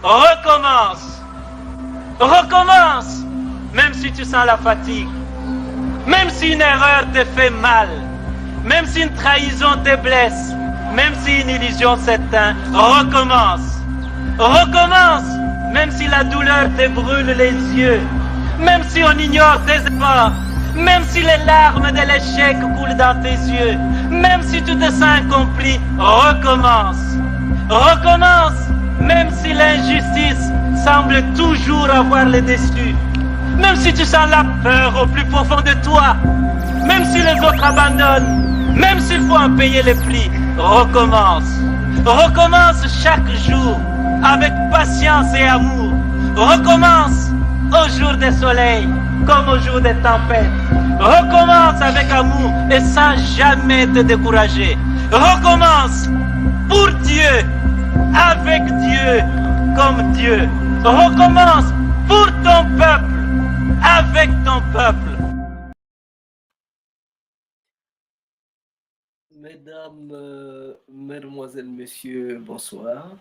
Recommence. Recommence. Même si tu sens la fatigue. Même si une erreur te fait mal. Même si une trahison te blesse. Même si une illusion s'éteint. Recommence. Recommence. Même si la douleur te brûle les yeux. Même si on ignore tes efforts. Même si les larmes de l'échec coulent dans tes yeux. Même si tu te sens incompris. Recommence. Recommence. Même si l'injustice semble toujours avoir le dessus. Même si tu sens la peur au plus profond de toi. Même si les autres abandonnent. Même s'il faut en payer les prix. Recommence. Recommence chaque jour avec patience et amour. Recommence au jour des soleils comme au jour des tempêtes. Recommence avec amour et sans jamais te décourager. Recommence pour Dieu, avec Dieu, comme Dieu. Recommence pour ton peuple, avec ton peuple. Mesdames, Mesdemoiselles, Messieurs, bonsoir.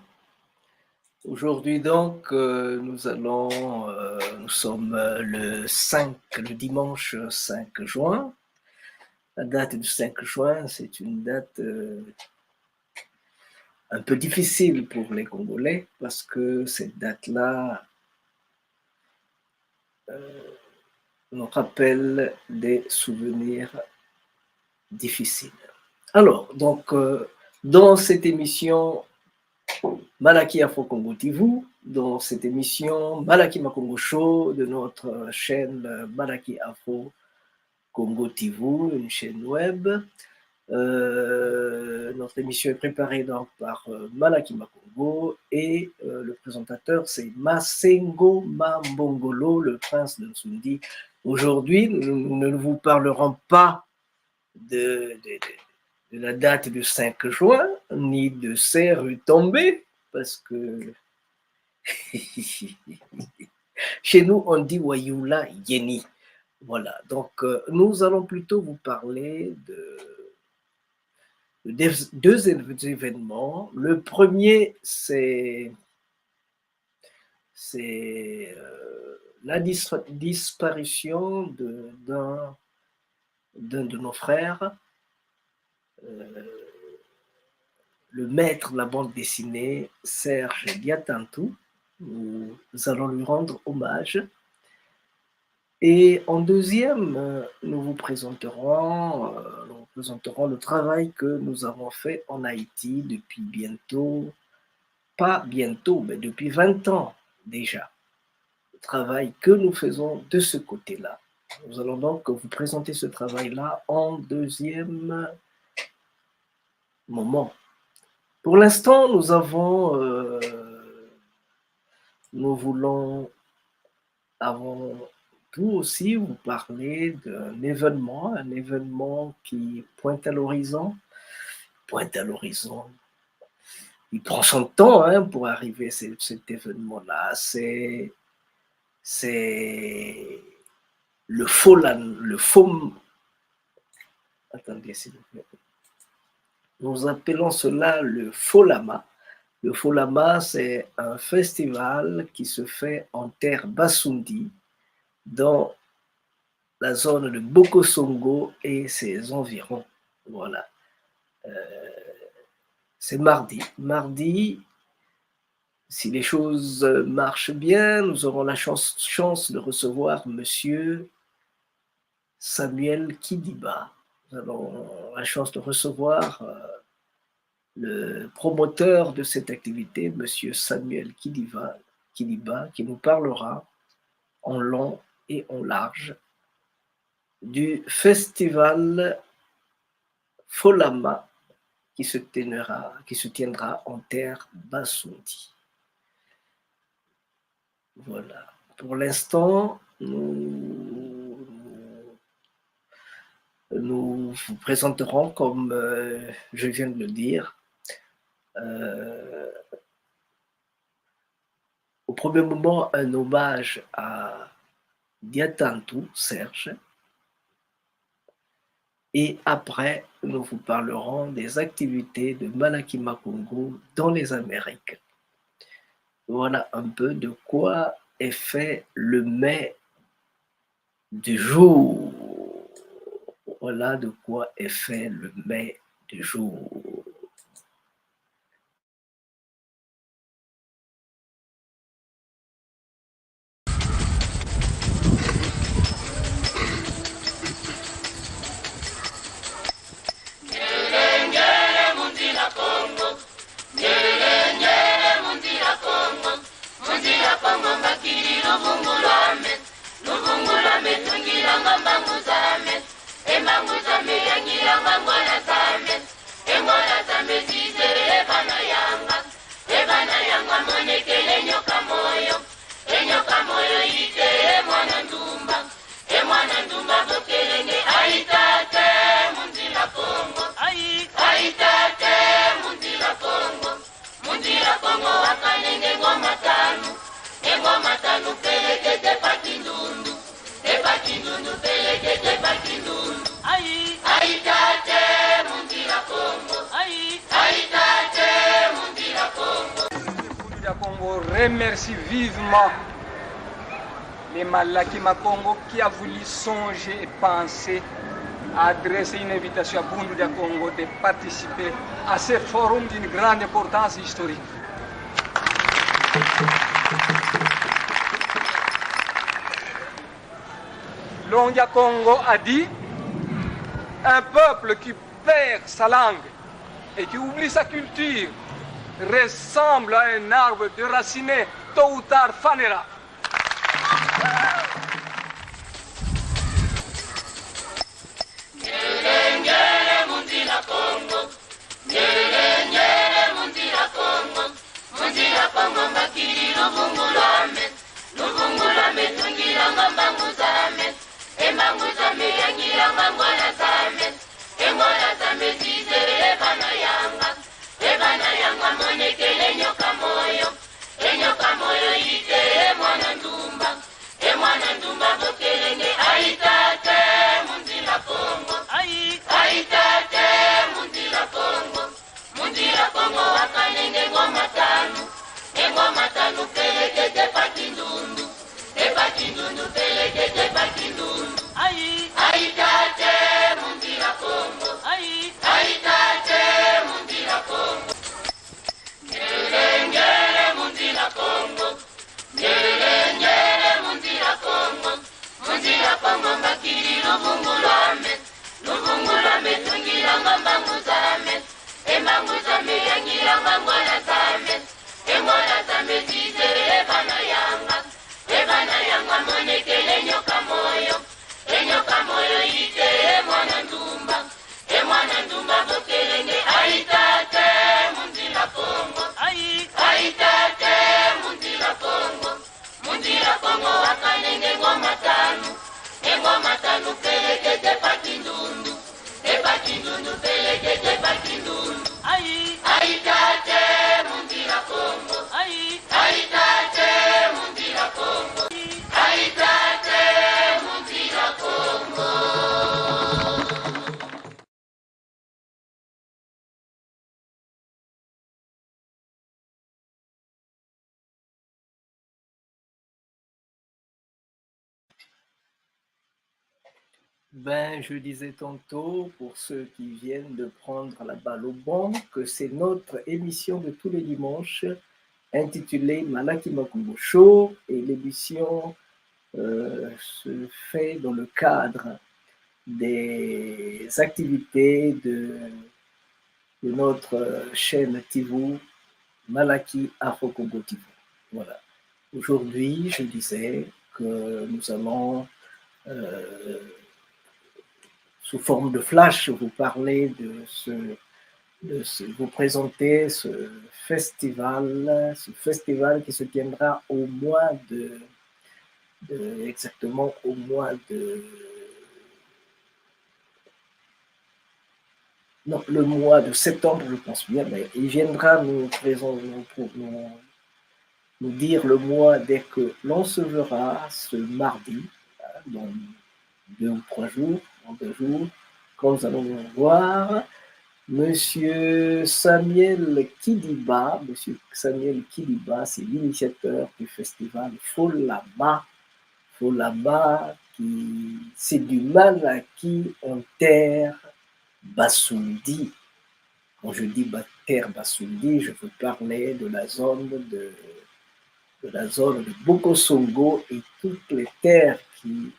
Aujourd'hui donc, nous sommes le dimanche 5 juin. La date du 5 juin, c'est une date un peu difficile pour les Congolais parce que cette date-là nous rappelle des souvenirs difficiles. Alors, donc, dans cette émission Malaki Afro Congo TV, dans cette émission Malaki Makongo Show de notre chaîne Malaki Afro Congo TV, une chaîne web. Notre émission est préparée donc par Malaki Makongo et le présentateur c'est Masengo Mambongolo, le prince de Nsundi. Aujourd'hui, nous ne vous parlerons pas de la date du 5 juin, ni de ses retombées, parce que chez nous, on dit Wayula Yeni. Voilà, donc nous allons plutôt vous parler de deux événements. Le premier, c'est la disparition d'un de nos frères, le maître de la bande dessinée, Serge Diatantou. Nous allons lui rendre hommage. Et en deuxième, nous vous présenterons le travail que nous avons fait en Haïti depuis mais depuis 20 ans déjà. Le travail que nous faisons de ce côté-là. Nous allons donc vous présenter ce travail-là en deuxième moment. Pour l'instant, nous voulons avant tout aussi vous parler d'un événement, un événement qui pointe à l'horizon. Il prend son temps pour arriver à cet événement-là. C'est le faux. Attendez, s'il vous plaît. Nous appelons cela le Folama. Le Folama, c'est un festival qui se fait en terre Basundi, dans la zone de Bokosongo et ses environs. Voilà. C'est mardi. Mardi, si les choses marchent bien, nous aurons la chance de recevoir Monsieur Samuel Kidiba. Nous avons la chance de recevoir le promoteur de cette activité, Monsieur Samuel Kidiba, qui nous parlera en long et en large du festival Folama qui se tiendra en terre Basundi. Voilà. Pour l'instant, nous vous présenterons, comme je viens de le dire, au premier moment, un hommage à Diatantou, Serge, et après, nous vous parlerons des activités de Malaki Makongo dans les Amériques. Voilà un peu de quoi est fait le mets du jour. Voilà de quoi est fait le mets du jour. Congo remercie vivement les Malaki Makongo qui a voulu songer et penser à adresser une invitation à Bundu de Congo de participer à ce forum d'une grande importance historique. Longia Congo a dit: un peuple qui perd sa langue et qui oublie sa culture ressemble à un arbre déraciné, tôt ou tard fanera. Ben, je disais tantôt, pour ceux qui viennent de prendre la balle au bon, que c'est notre émission de tous les dimanches intitulée Malaki Makumbo Show, et l'émission se fait dans le cadre des activités de notre chaîne TV Malaki Afro-Congo TV. Voilà. Aujourd'hui, je disais que nous allons sous forme de flash, vous parler vous présenter ce festival qui se tiendra au mois exactement au mois de, non, le mois de septembre, je pense bien, mais il viendra nous dire le mois dès que l'on se verra ce mardi, dans 2 ou 3 jours, en 2 jours, quand nous allons nous voir. Monsieur Samuel Kidiba, c'est l'initiateur du festival Folaba. Folaba, c'est du Malaki en terre Bassundi. Quand je dis terre Bassundi, je veux parler de la zone de Bokosongo et toutes les terres qui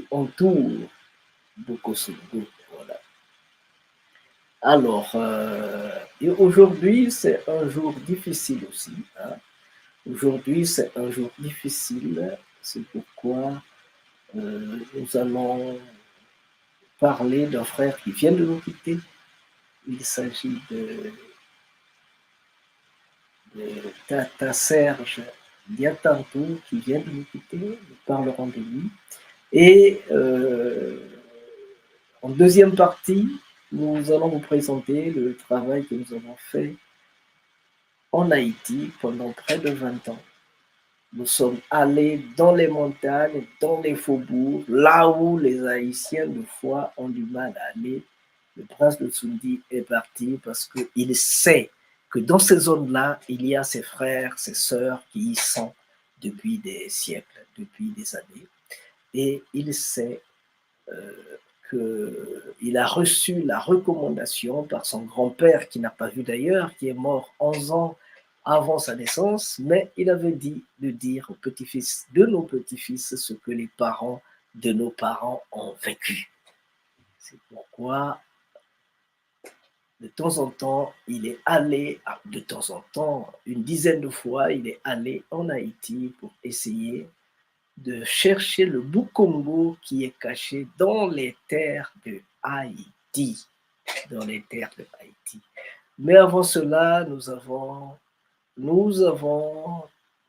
entourent Bokosongo. Voilà. Alors, et aujourd'hui, c'est un jour difficile aussi. Hein. Aujourd'hui, c'est un jour difficile. C'est pourquoi nous allons parler d'un frère qui vient de nous quitter. Il s'agit de Tata Serge Diatantou qui vient de nous quitter. Nous parlerons de lui. Et en deuxième partie, nous allons vous présenter le travail que nous avons fait en Haïti pendant près de 20 ans. Nous sommes allés dans les montagnes, dans les faubourgs, là où les Haïtiens de foi ont du mal à aller. Le prince de Tsundi est parti parce qu'il sait que dans ces zones-là, il y a ses frères, ses sœurs qui y sont depuis des siècles, depuis des années. Et il sait qu'il a reçu la recommandation par son grand-père, qui n'a pas vu d'ailleurs, qui est mort 11 ans avant sa naissance, mais il avait dit de dire aux petits-fils de nos petits-fils ce que les parents de nos parents ont vécu. C'est pourquoi, de temps en temps, il est allé, de temps en temps, une dizaine de fois, il est allé en Haïti pour essayer de chercher le Bukongo qui est caché dans les terres de Haïti. Dans les terres de Haïti. Mais avant cela, nous avons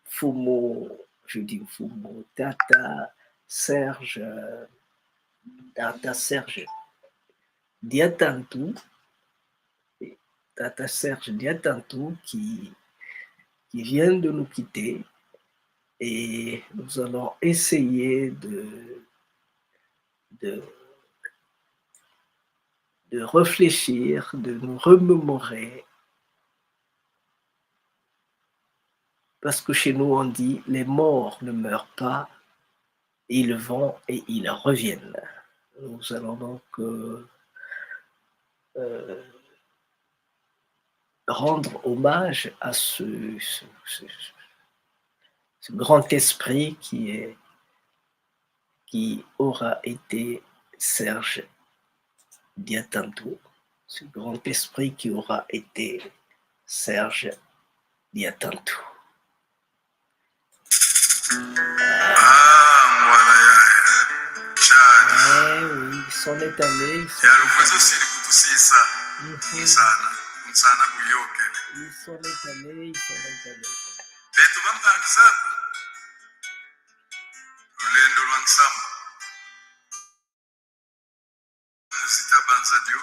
Fumo, je dis Fumo, Tata Serge Diatantou, Tata Serge Diatantou qui vient de nous quitter. Et nous allons essayer de réfléchir, de nous remémorer. Parce que chez nous, on dit, les morts ne meurent pas, ils vont et ils reviennent. Nous allons donc rendre hommage à ce grand esprit qui aura été Serge Diatantou, ce grand esprit qui aura été Serge Diatantou. Oui, il s'en est allé. Il s'en est allé. Lulendo lwa nsamba muzita banzadio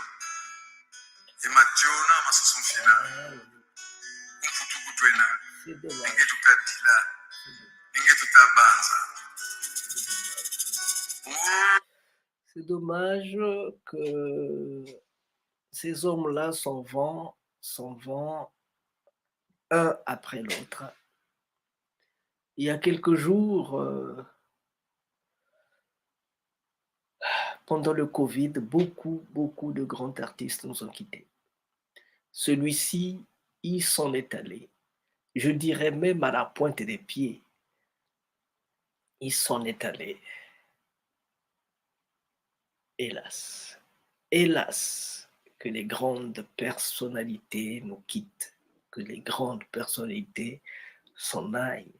emationa masusumfila kumfutukutwena ingetukadila ingetutabanza. C'est dommage que ces hommes-là s'en vont un après l'autre. Il y a quelques jours, pendant le Covid, beaucoup de grands artistes nous ont quittés. Celui-ci, il s'en est allé. Je dirais même à la pointe des pieds. Il s'en est allé. Hélas, hélas, que les grandes personnalités nous quittent, que les grandes personnalités s'en aillent.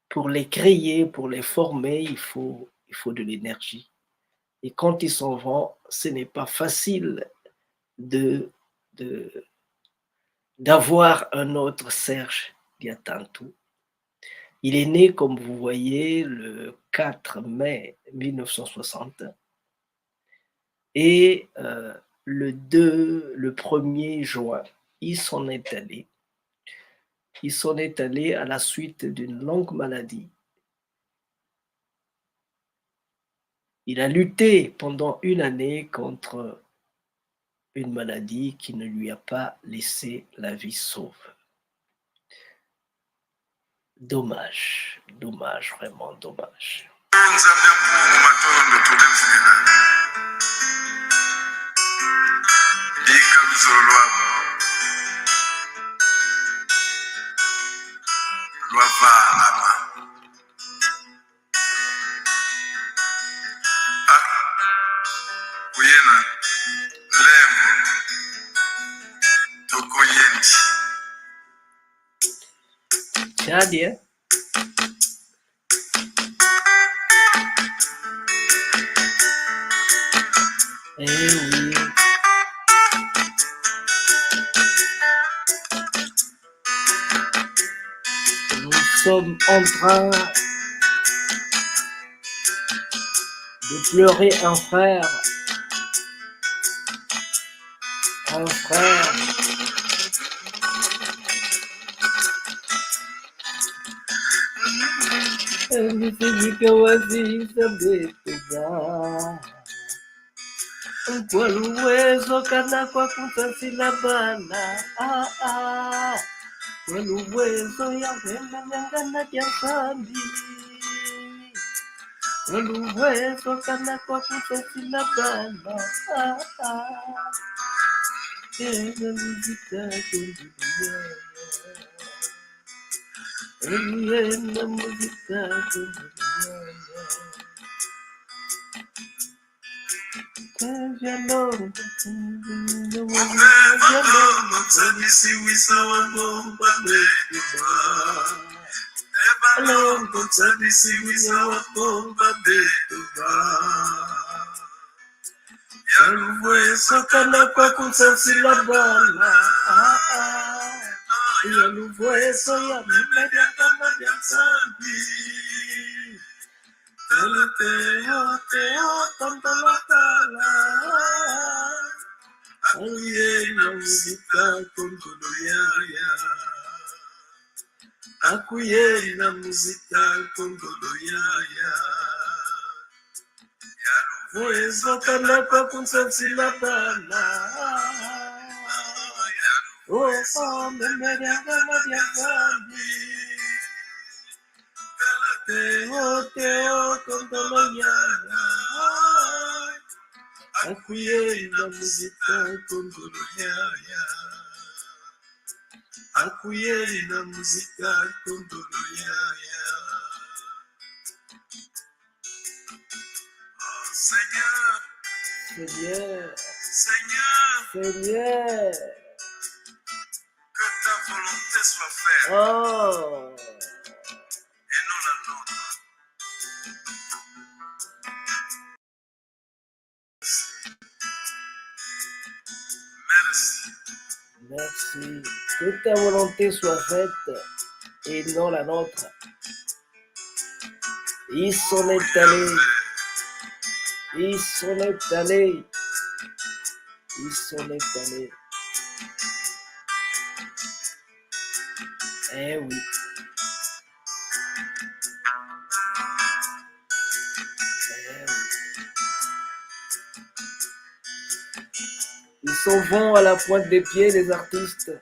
Pour les créer, pour les former, il faut de l'énergie. Et quand ils s'en vont, ce n'est pas facile d'avoir un autre Serge Diatantou. Il est né, comme vous voyez, le 4 mai 1960 et le 1er juin, il s'en est allé. Il s'en est allé à la suite d'une longue maladie. Il a lutté pendant une année contre une maladie qui ne lui a pas laissé la vie sauve. Dommage, dommage, vraiment dommage. Tchadi, hein? Eh oui. Nous sommes en train de pleurer un frère. Un frère. Kwa uwezo kana kwa kutasila bana kwa uwezo ya wema nyangana ya zambi kwa uwezo kana kwa kutasila bana ena muzika kundunia ena muzika kundunia Sokana kwa kusasila bana ya luwezo ya mmedia kama ya zambi Teo tantala Ayena muzika kondolo ya Akuyena muzika kondolo ya Wezo kana kwa kunsasila bana Oh, memedia kama ya zambi Teo kondolo ya Akuyena muzika kondolo ya Akuyena muzika kondolo ya Seigneur, Seigneur, Seigneur, Seigneur, que ta volonté soit faite. Oh. Et non la nôtre. Merci. Merci. Que ta volonté soit faite et non la nôtre. Ils s'en est allé. Ils s'en est allé. Ils s'en est allé. Eh oui. Ils s'en vont à la pointe des pieds, les artistes.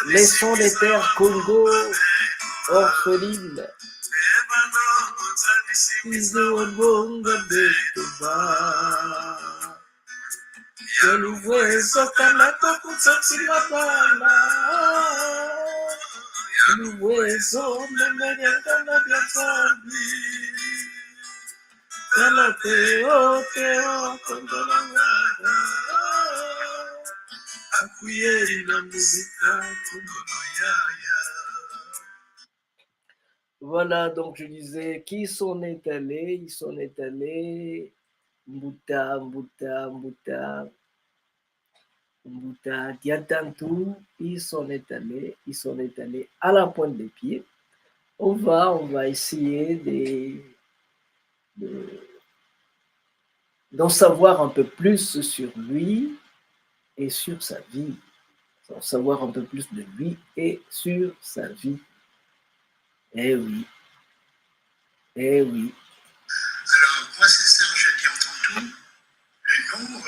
Laissons les terres Congo orphelines. Voilà, donc je disais, qui s'en est allé? Ils s'en est allé. Mbuta, Mbuta, Mbuta, Mbuta, Diatantou, ils s'en est allé à la pointe des pieds. On va essayer d'en savoir un peu plus sur lui et sur sa vie. D'en savoir un peu plus de lui et sur sa vie. Eh oui. Eh oui. Alors, moi, c'est Serge Diantantou. Le nom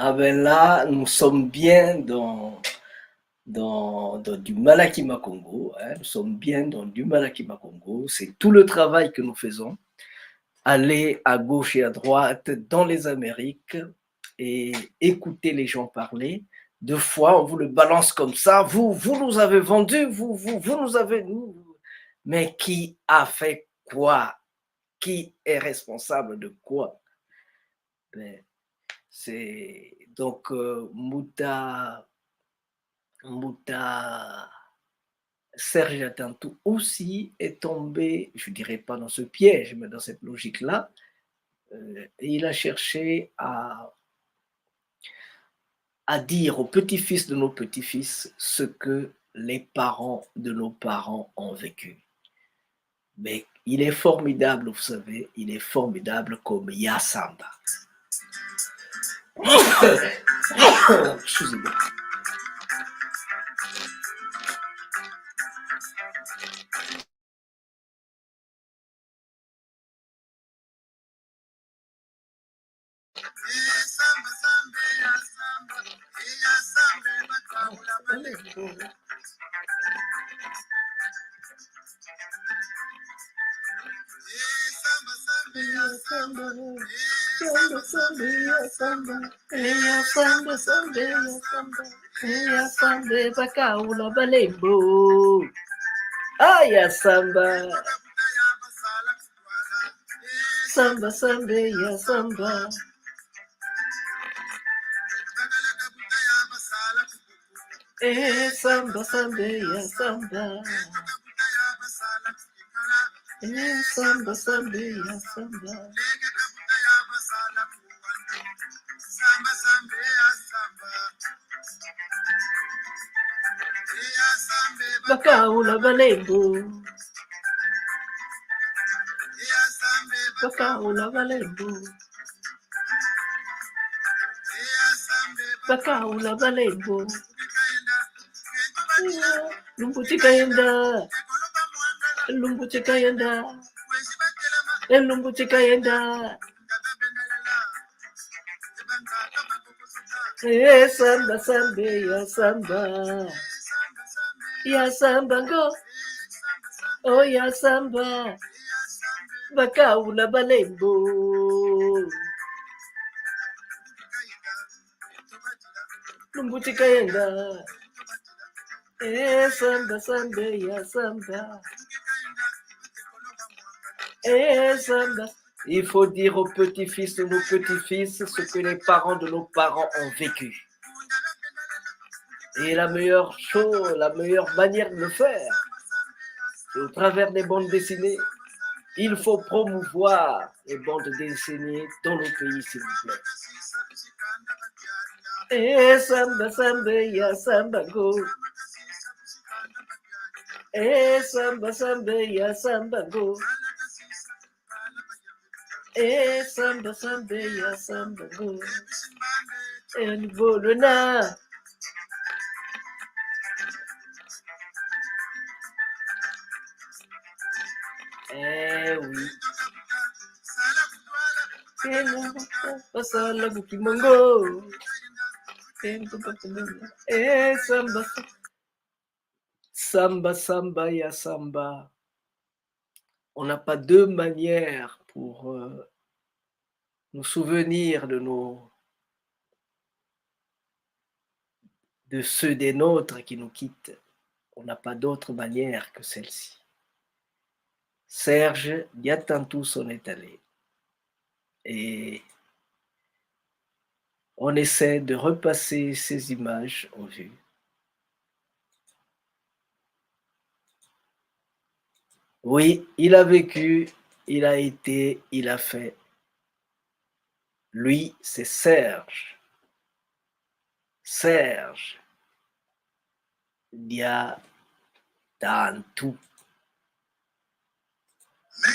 Ah ben là, nous sommes bien dans du Malakima Congo. Hein. Nous sommes bien dans du Malakima Congo. C'est tout le travail que nous faisons. Aller à gauche et à droite dans les Amériques et écouter les gens parler. Deux fois, on vous le balance comme ça. Vous nous avez vendu, vous nous avez... Mais qui a fait quoi? Qui est responsable de quoi? Ben, c'est donc Mouta Serge Atantou aussi est tombé, je dirais pas dans ce piège, mais dans cette logique-là. Et il a cherché à dire aux petits-fils de nos petits-fils ce que les parents de nos parents ont vécu. Mais il est formidable, vous savez, il est formidable comme Yassamba. Excusez-moi. Aya samba, samba samba ya samba. Samba samba ya samba. Samba samba ya samba. Bakaula balembo. Bakaula balembo. Bakaula balembo. Lumbuti kayenda. Lumbuti kayenda. Lumbuti kayenda. Samba samba ya samba. Ya samba go. Oh ya samba. Bakaula balembo. Lumbuti kayenda. Samba samba ya samba. Samba. Il faut dire aux petits-fils de nos petits-fils ce que les parents de nos parents ont vécu. Et la meilleure chose, la meilleure manière de le faire, c'est au travers des bandes dessinées. Il faut promouvoir les bandes dessinées dans nos pays, s'il vous plaît. Samba samba ya samba go. Samba samba ya samba go. Samba samba ya samba go. Volena. Oui. Pasala Bukimongo. Samba. Samba, samba, ya samba. On n'a pas deux manières pour nous souvenir de ceux des nôtres qui nous quittent. On n'a pas d'autre manière que celle-ci. Serge Diatantou s'en est allé. Et on essaie de repasser ces images en vue. Oui, il a vécu, il a été, il a fait. Lui, c'est Serge. Serge Diatantou. Mais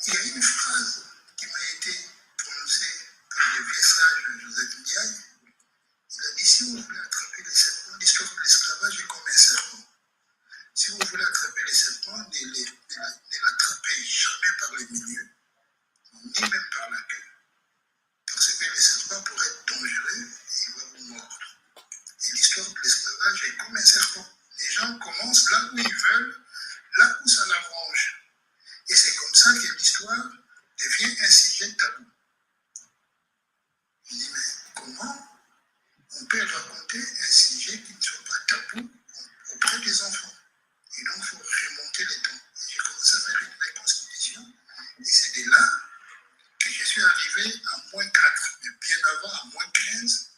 il y a une phrase qui m'a été prononcée par le vieux sage Joseph Ndiaye. Il a dit, si vous voulez attraper les serpents, l'histoire de l'esclavage est comme un serpent. Si vous voulez attraper les serpents, ne l'attrapez jamais par le milieu, ni même par la queue. Parce que les serpents pourraient être dangereux l'histoire devient un sujet tabou. Je dis, mais comment on peut raconter un sujet qui ne soit pas tabou auprès des enfants? Et donc, il faut remonter les temps. J'ai commencé à faire une reconstitution, et c'est de là que je suis arrivé à -4, mais bien avant, à -15,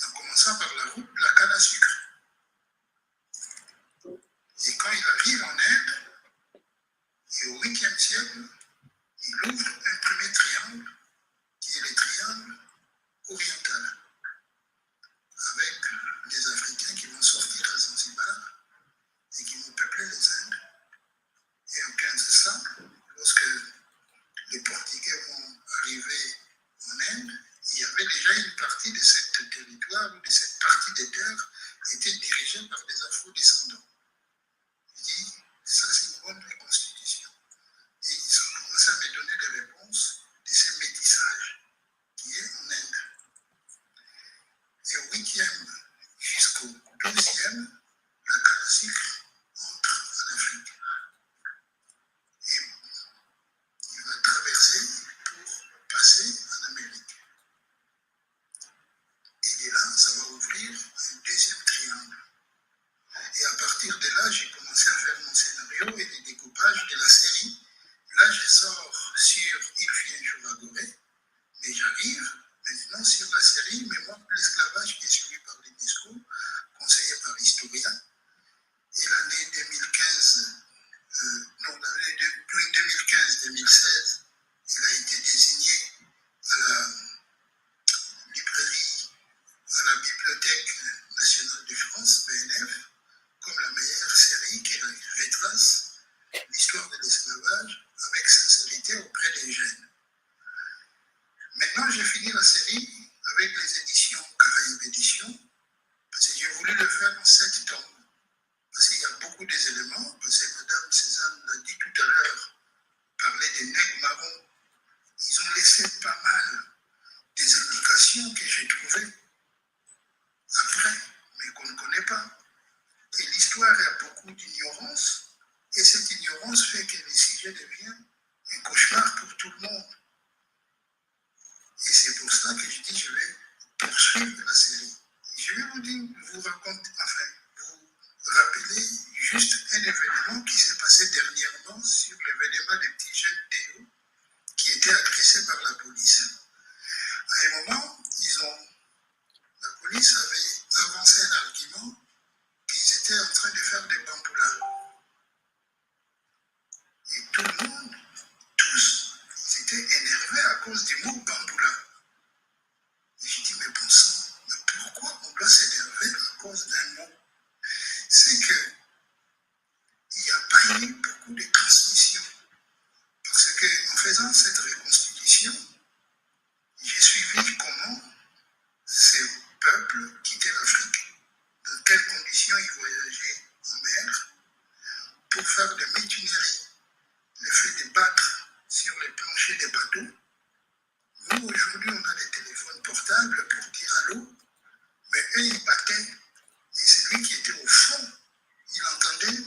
en commençant par la route de la canne à sucre. Et quand il arrive en Inde, et au 8e siècle, il ouvre un premier triangle, qui est le triangle oriental, avec les Africains qui vont sortir à Zanzibar et qui vont peupler les Indes. Et en 1500, lorsque les Portugais vont arriver en Inde, il y avait déjà une partie de ce territoire, ou de cette partie des terres, était dirigée par des afro-descendants. Je dis, ça c'est une bonne reconstitution. Et ils ont commencé à me donner des réponses de ce métissage qui est en Inde. Et au 8e jusqu'au 12e, la canne à sucre entre en Afrique. Et il va traverser pour passer en Amérique. Et de là, ça va ouvrir un deuxième triangle. Et à partir de là, j'ai commencé à faire mon scénario et le découpage de la série. Là, je sors sur Il fit un jour à Gorée, mais j'arrive maintenant sur la série Mémoire de l'esclavage qui est suivie par l'UNESCO, conseillée par Historia. Et l'année 2015, l'année 2015-2016, il a été désigné à la librairie, à la Bibliothèque nationale de France, BNF, comme la meilleure série qui retrace l'histoire de l'esclavage avec sincérité auprès des jeunes. Maintenant, j'ai fini la série avec les éditions Caraïbes Éditions, parce que j'ai voulu le faire en 7 tomes. Parce qu'il y a beaucoup d'éléments, parce que Mme Cézanne l'a dit tout à l'heure, parler des nègres marrons. Ils ont laissé pas mal des indications que j'ai trouvées après, mais qu'on ne connaît pas. Et l'histoire a beaucoup d'ignorance, et cette ignorance fait que le sujet devient un cauchemar pour tout le monde. Et c'est pour ça que je dis je vais poursuivre la série. Je vais vous raconter, enfin, vous rappeler juste un événement qui s'est passé dernièrement sur l'événement des petits jeunes Théo qui étaient agressés par la police. À un moment, la police avait avancé un argument qu'ils étaient en train de faire des bamboulas. Et tout le monde, tous, ils étaient énervés à cause du mot bamboula. Et je dis, mais bon sang, mais pourquoi on doit s'énerver à cause d'un mot? C'est que il n'y a pas eu beaucoup de transmission. Parce qu'en faisant cette reconstitution, j'ai suivi comment ces peuples quittaient l'Afrique, dans quelles conditions ils voyageaient en mer, pour faire des mutineries, le fait de battre sur les planchers des bateaux. Nous, aujourd'hui, on a des téléphones portables pour dire allô, mais eux, ils battaient. Et celui qui était au fond, il entendait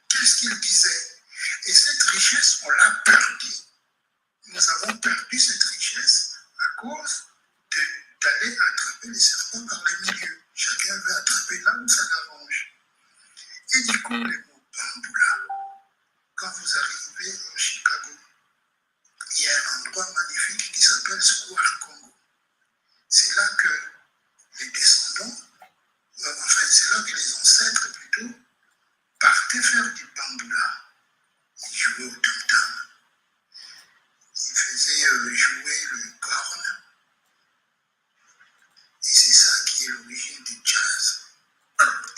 qu'est-ce qu'il disait. Et cette richesse, on l'a perdue. Nous avons perdu cette richesse à cause d'aller attraper les serpents par les milieux. Chacun veut attraper là où ça l'arrange. Et du coup, les mots bamboula, quand vous arrivez en Chicago, il y a un endroit magnifique qui s'appelle Square Congo. C'est là que les descendants, enfin c'est là que les ancêtres plutôt, partaient faire du bamboula. Ils jouaient au tam-tam. Ils faisaient jouer le corne. Et c'est ça qui est l'origine du jazz.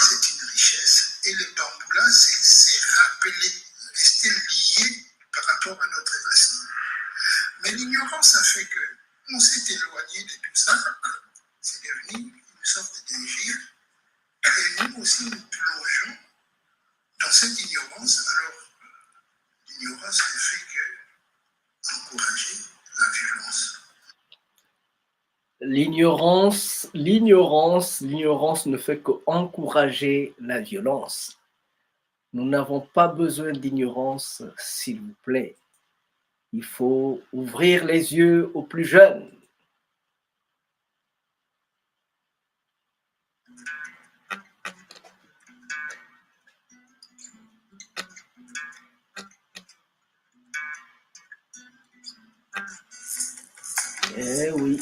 C'est une richesse. Et le bamboula, c'est rappeler, rester lié par rapport à notre racine. Mais l'ignorance a fait qu'on s'est éloigné de tout ça. C'est devenu une sorte de gire. Et nous aussi, nous plongeons dans cette ignorance. Alors, l'ignorance ne fait que encourager la violence. L'ignorance ne fait qu'encourager la violence. Nous n'avons pas besoin d'ignorance, s'il vous plaît. il faut ouvrir les yeux aux plus jeunes. Eh oui.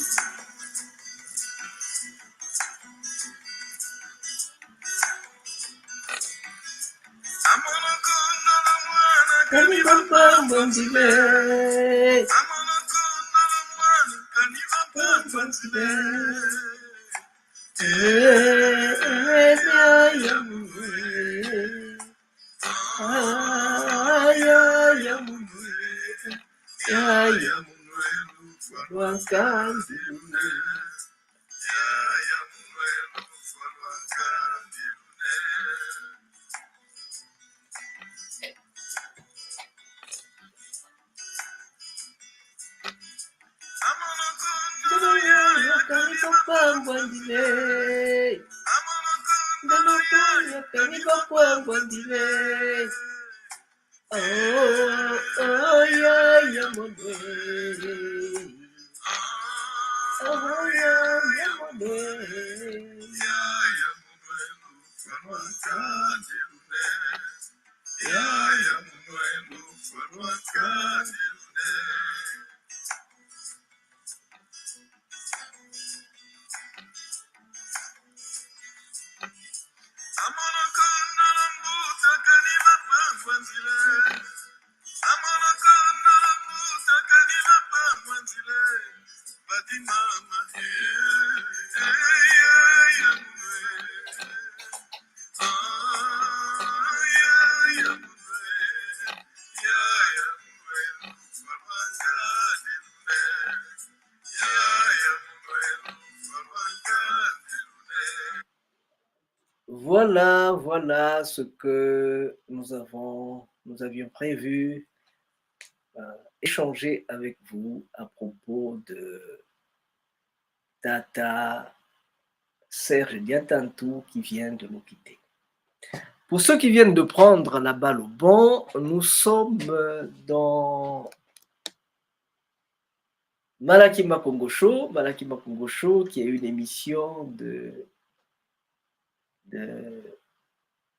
Voilà ce que nous avions prévu échanger avec vous à propos de Tata Serge Diatantou qui vient de nous quitter. Pour ceux qui viennent de prendre la balle au bon, nous sommes dans Malakima Congo Show, qui est une émission de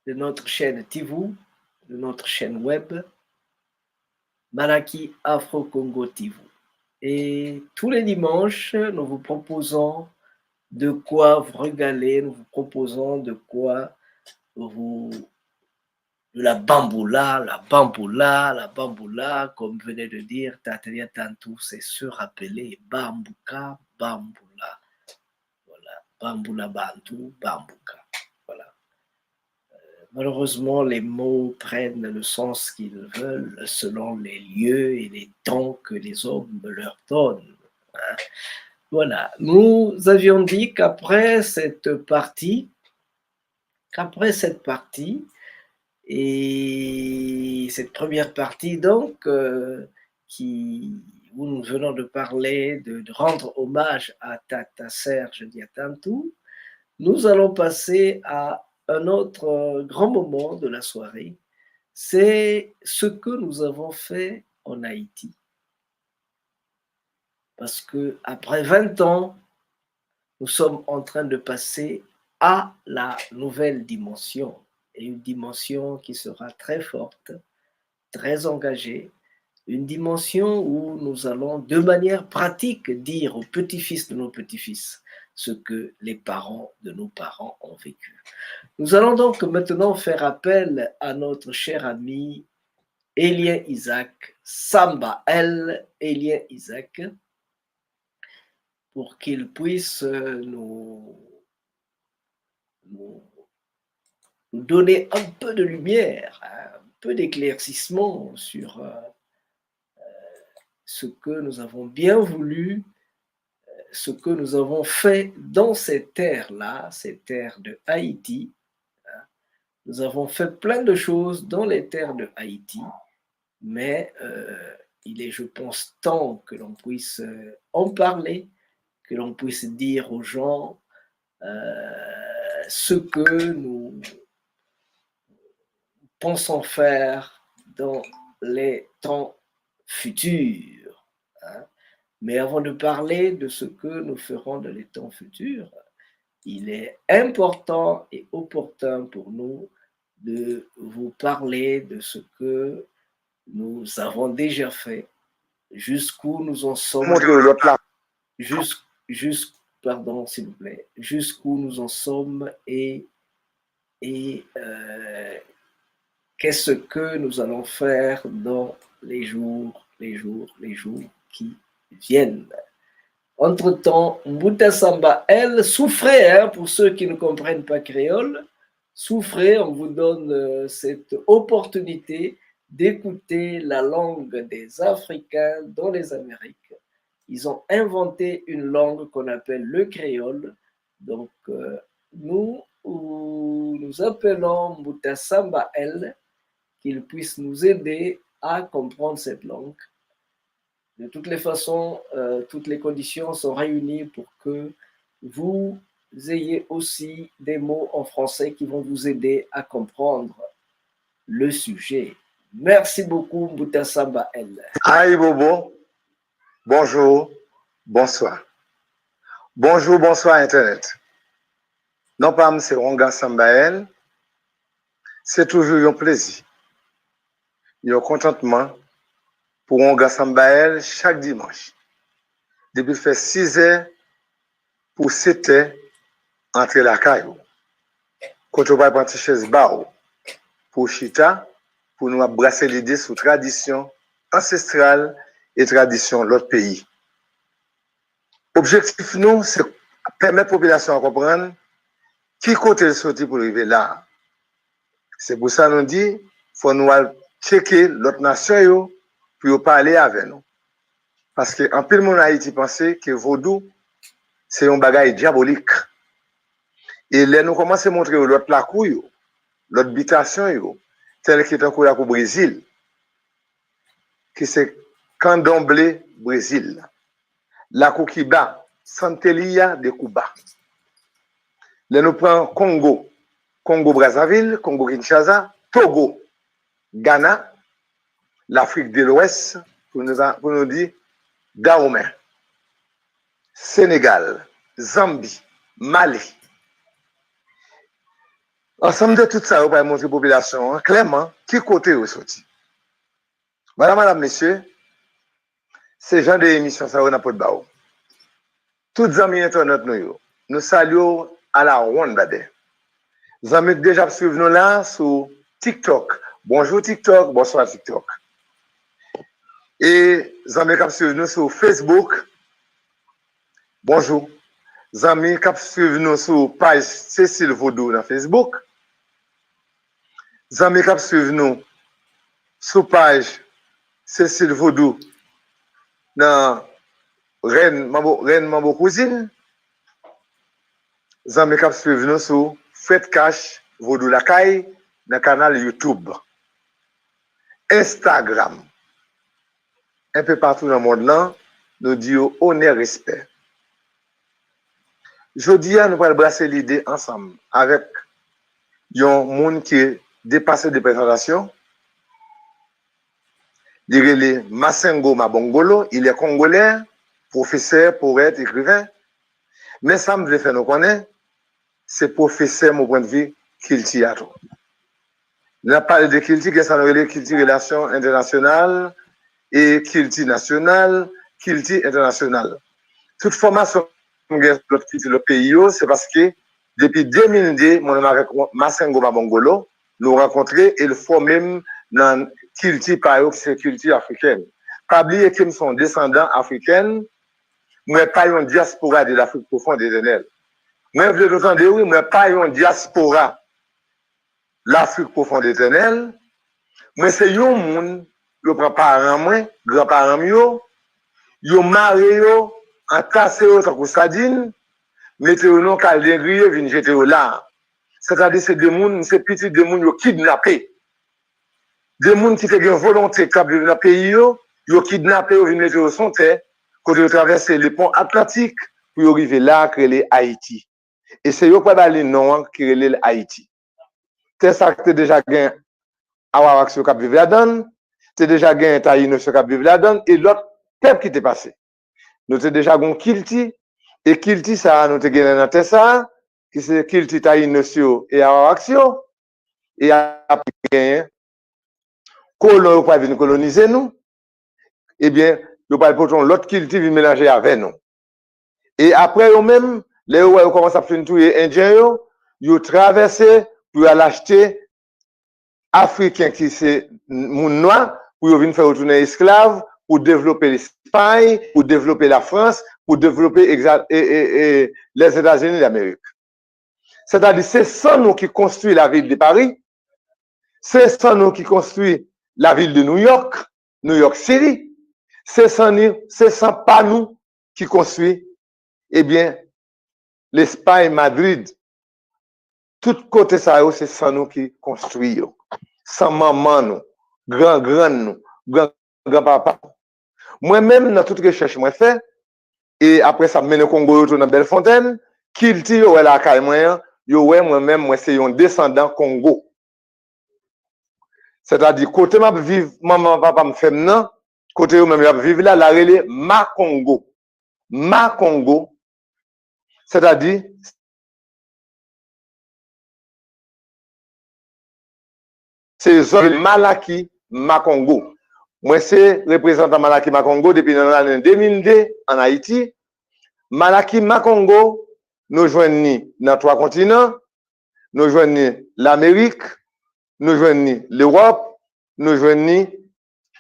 notre chaîne TV, de notre chaîne web, Malaki Afro Congo TV. Et tous les dimanches, nous vous proposons de quoi vous régaler, nous vous proposons de quoi la bamboula, comme venait de dire Tatalia Tantou, c'est se rappeler bambuka, bamboula. Voilà, bamboula bantou, bambuka. Voilà. Malheureusement, les mots prennent le sens qu'ils veulent selon les lieux et les temps que les hommes leur donnent. Hein. Voilà, nous avions dit qu'après cette partie, et cette première partie donc, où nous venons de parler, de rendre hommage à Tata Serge Diatantou, nous allons passer à un autre grand moment de la soirée, c'est ce que nous avons fait en Haïti. Parce que après 20 ans, nous sommes en train de passer à la nouvelle dimension, et une dimension qui sera très forte, très engagée, une dimension où nous allons de manière pratique dire aux petits-fils de nos petits-fils ce que les parents de nos parents ont vécu. Nous allons donc maintenant faire appel à notre cher ami Élien Isaac, Samba El Élien Isaac, pour qu'il puisse nous donner un peu de lumière, un peu d'éclaircissement sur ce que nous avons bien voulu, ce que nous avons fait dans ces terres-là, ces terres de Haïti. Nous avons fait plein de choses dans les terres de Haïti, mais il est, je pense, temps que l'on puisse en parler, que l'on puisse dire aux gens ce que nous pensons faire dans les temps futurs. Hein. Mais avant de parler de ce que nous ferons dans les temps futurs, il est important et opportun pour nous de vous parler de ce que nous avons déjà fait, jusqu'où nous en sommes, pardon, s'il vous plaît, jusqu'où nous en sommes et qu'est-ce que nous allons faire dans les jours qui viennent. Entre-temps, Mbuta Samba, elle, souffrait, pour ceux qui ne comprennent pas créole, souffrez, on vous donne cette opportunité d'écouter la langue des Africains dans les Amériques. Ils ont inventé une langue qu'on appelle le créole. Donc, nous appelons Mbuta Samba, elle, qu'il puisse nous aider à comprendre cette langue. De toutes les façons, toutes les conditions sont réunies pour que vous ayez aussi des mots en français qui vont vous aider à comprendre le sujet. Merci beaucoup, Mbuta Samba El. Aïe Bobo, bonjour, bonsoir. Bonjour, bonsoir Internet. Non pas c'est Ronga Samba El, c'est toujours un plaisir, un contentement pour Ronga Samba El chaque dimanche. Depuis fait 6 heures pour 7 heures entre la caillou. Quand on va prendre une chaise bao pour chita, pour nous brasser l'idée sur tradition ancestrale et tradition de l'autre pays. Objectif nous, c'est permettre la population à comprendre qui côté le sorti pour arriver là. C'est pour ça que nous dit, faut nous checker l'autre nation pour parler avec nous. Parce que en pile mon Haïti pensait que vaudou c'est un bagage diabolique. Et là nous commençons à montrer l'autre la couille, l'autre habitation tel qui est en cours au Brésil, qui c'est Candomblé Brésil. La Coquiba, Santelia de Cuba. Là nous prenons Congo, Congo-Brazzaville, Congo-Kinshasa, Togo, Ghana, l'Afrique de l'Ouest, pour nous dire Dahomey, Sénégal, Zambie, Mali. Ensemble de tout ça, on va montrer la population clairement qui côté est sorti. Madame, messieurs, c'est genre d'émission ça on a pas de bao. Toutes les amis internet nous saluons à la ronde d'ade. Les amis déjà suivent nous là sur TikTok. Bonjour TikTok, bonsoir TikTok. Et les amis qui suivent nous sur Facebook. Bonjour. Les amis qui suivent nous sur page Cécile Vaudou dans Facebook. Les amis qui suivent nous sur page Cécile Vaudou dans Reine Mambo Cousine. Les amis qui suivent nous sur Fête Cash Vaudou Lakay dans le canal YouTube. Instagram. Un peu partout dans le monde là, nous disons honneur, respect. Jeudi, nous allons brasser l'idée ensemble avec un monde qui dépasse des présentations. Il est Masengo Mabongolo, il est congolais, professeur, poète, écrivain. Mais ça me fait nous connaître, c'est professeur, mon point de vue, Kilti Ato. On a parlé de Kilti, qui est ça, Kilti Relations Internationales et Kilti National, Kilti International. Toute formation le pays, c'est parce que depuis 2002, mon ami avec Masengo Mabongolo, nous rencontré et le formé dans Kilti Payo, c'est Kilti africaine. Pas oublier qu'ils sont descendants africains, mais pas une diaspora de l'Afrique profonde et éternelle. Moi, je veux entendre, oui, mais pas une diaspora l'Afrique profonde et éternelle. Mais c'est un monde, yo prend parents moi, grands-parents yo marié yo, entassé yo tant que sardine, mettez yo non calde grillé, vinn jeter yo là. C'est-à-dire c'est des monde, c'est petit des monde yo kidnappé. Des monde qui te gen volonté de vivre dans le pays yo kidnappé yo vinn mettre yo son terre, quand yo traverser le pont Atlantique pour arriver là créer Haïti. Et c'est yo pas d'aller non qui relève Haïti. C'est ça que déjà gain à Wawak sur cap vivre là-dedans. t'es déjà gagné Taïno ce qui vivre là-dedans, et l'autre peuple qui t'est passé. Nous t'es déjà gagné Kilti, et Kilti, ça, nous t'es gagné dans Tessa, qui c'est Kilti Taïno et Araxio, et après gagné, colon, pas venir coloniser nous, eh bien, nous pas pour l'autre Kilti vient mélanger avec nous. Et après, eux-mêmes, les gens commencent à faire tout les Indiens, ils traversent pour aller acheter Africains qui c'est moun noir, pour venir faire retourner esclaves, pour développer l'Espagne, pour développer la France, pour développer les États-Unis d'Amérique. C'est-à-dire, c'est ça nous qui construit la ville de Paris, c'est ça nous qui construit la ville de New York City, c'est ça pas nous qui construit, eh bien, l'Espagne, Madrid, tout côté ça, c'est ça nous qui construit. Sans maman nous, grand nous, grand-papa. Moi-même, dans toute recherche moi fait, et après ça, mène au Congo, dans Bellefontaine, qu'il tire, ouais, la caille moyen, moi-même, moi, c'est un descendant Congo. C'est-à-dire, côté m'a vivre, maman, papa me fait maintenant, côté où même vivre là, la relais, ma Congo. Ma Congo, c'est-à-dire, c'est Malaki Makongo. Moi, c'est représentant Malaki Makongo depuis l'année 2002 en Haïti. Malaki Makongo, nous joignons dans 3 continents, nous joignons l'Amérique, nous joignons l'Europe, nous joignons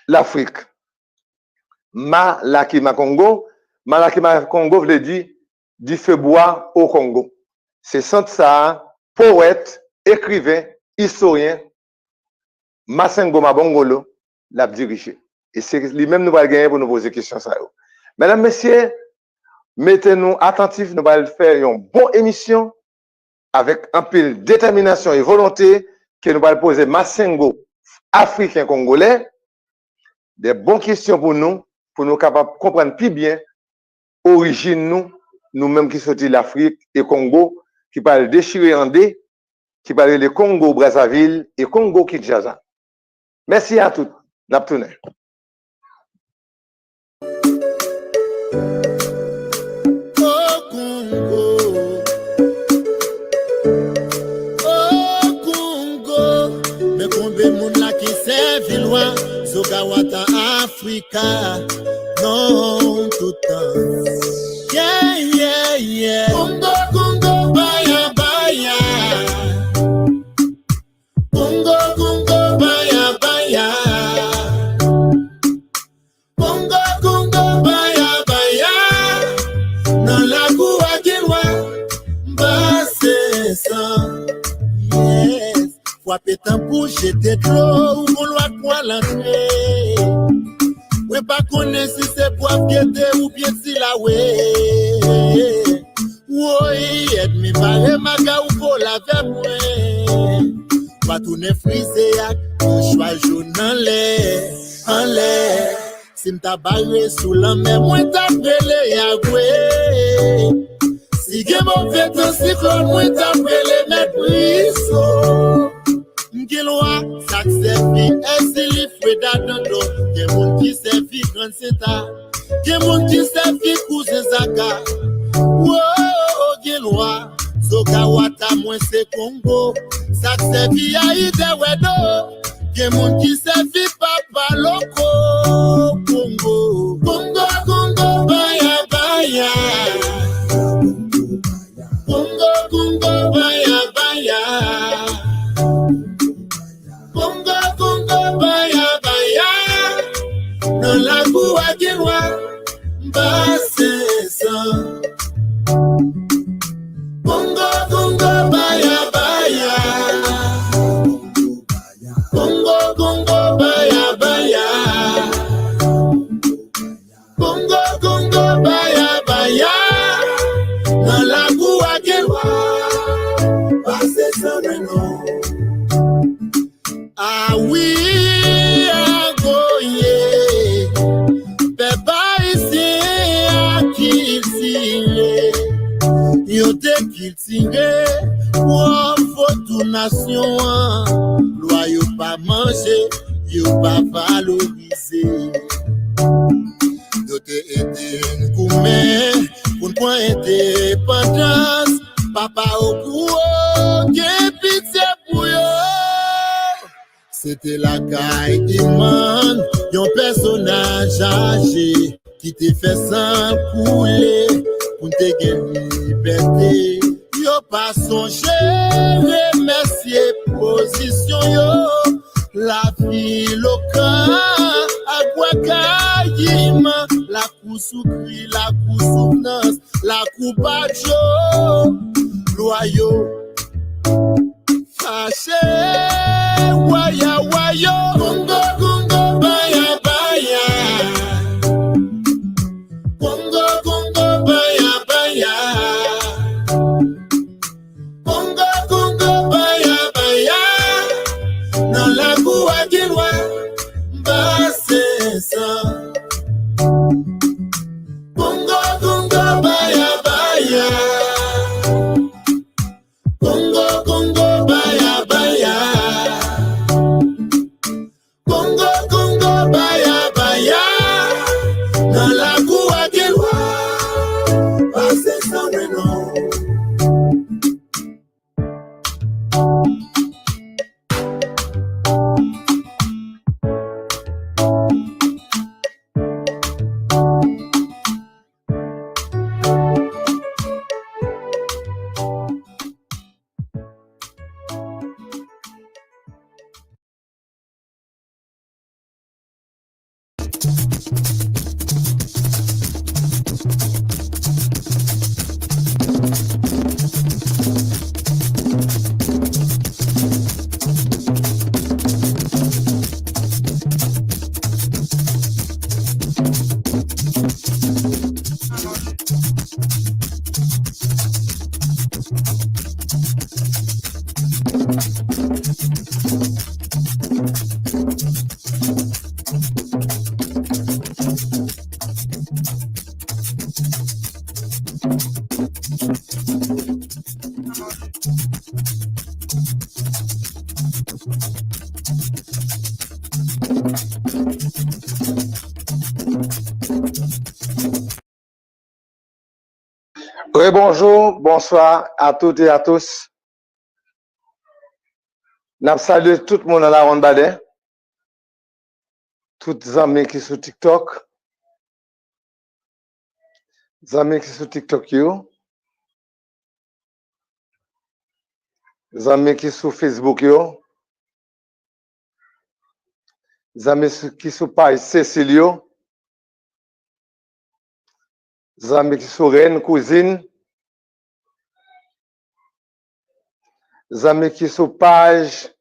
l'Afrique. Malaki Makongo veut dire du feu bois au Congo. C'est ça, poète, écrivain, historien, Masengo Mabongolo l'a dirigé. Et c'est lui-même nous va gagner pour nous poser questions ça. Mesdames, messieurs, mettez-nous attentifs, nous allons faire une bonne émission avec un peu de détermination et volonté que nous allons poser Masengo africain congolais. Des bonnes questions pour nous capables de comprendre plus bien l'origine nous-mêmes qui sortis de l'Afrique et Congo, qui parlent déchiré en deux, qui parlent de Congo, Brazzaville et Congo Kinshasa. Merci à tous. Naptoune. Sogawata Africa, non tout temps. Yeah. Congo, baya, baya. Congo, baya, baya. Congo, baya, baya. Dans la cour Guélois, basse sang. Yes. Fois pétant pour jeter de l'eau, ou vouloir quoi l'entrée. Ouais, pas connaître si c'est pour guetter ou bien si la ouais. Oui, aide-moi, barre ma gars ou pour la verre moi. Pas tourner frisé à choix jaune en l'air. Si m'ta barré sous la mer, moi t'a brûlé à ouais. Si que mon fait un cyclone, moi t'a brûlé mes brisseaux. M'gilwa, sac servi, est-ce li freda dondo. Ke moun ki servi grand seta. Ke moun ki servi cousin zaka. Oh, Gilwa, Zoka wata mwen se Congo. Sac servi a ide wedo. Ke moun ki servi papa loko. Congo, baya, baya. Congo, baya, baya. Congo, baya, baya. Dans la boue à Guélois, basse sang. Congo, baya, baya. Congo, baya, baya. Congo, baya, baya. Dans la boue à Guélois, basse sang, non. Ah oui, agoye, beba ici à qui tire, yote qui tire, ou faut toute nation, loi yo pas manger, yo pas valorisé. Yo te aidé nous commen pour nous prendre indépendance. Papa au courant, que pitié pour yo. C'était la caille Iman, un personnage âgé qui te fait sans couler pour te gagner liberté. Yo pas songé, remercier position yo. La vie locale, à quoi caille Iman, la coussoukri, la coussouknance, la coupacho, loyaux. Fâché, waya wayo, Congo Congo baya baya, Congo Congo baya baya, Congo Congo baya baya, dans la cour qui loin, basse ça. Congo Congo baya baya, Congo Congo baya baya, Congo Congo baya baya, dans la cour qui loin, basse ça non. Oui, bonjour, bonsoir à toutes et à tous. Nous saluons tout le monde dans la ronde balai. Toutes les amis qui sont sur TikTok. Les amis qui sont sur TikTok, les amis qui sont sur Facebook, les amis qui sont sur page Cécilio. Les amis qui sont reine, cousine. Les amis qui sont sur page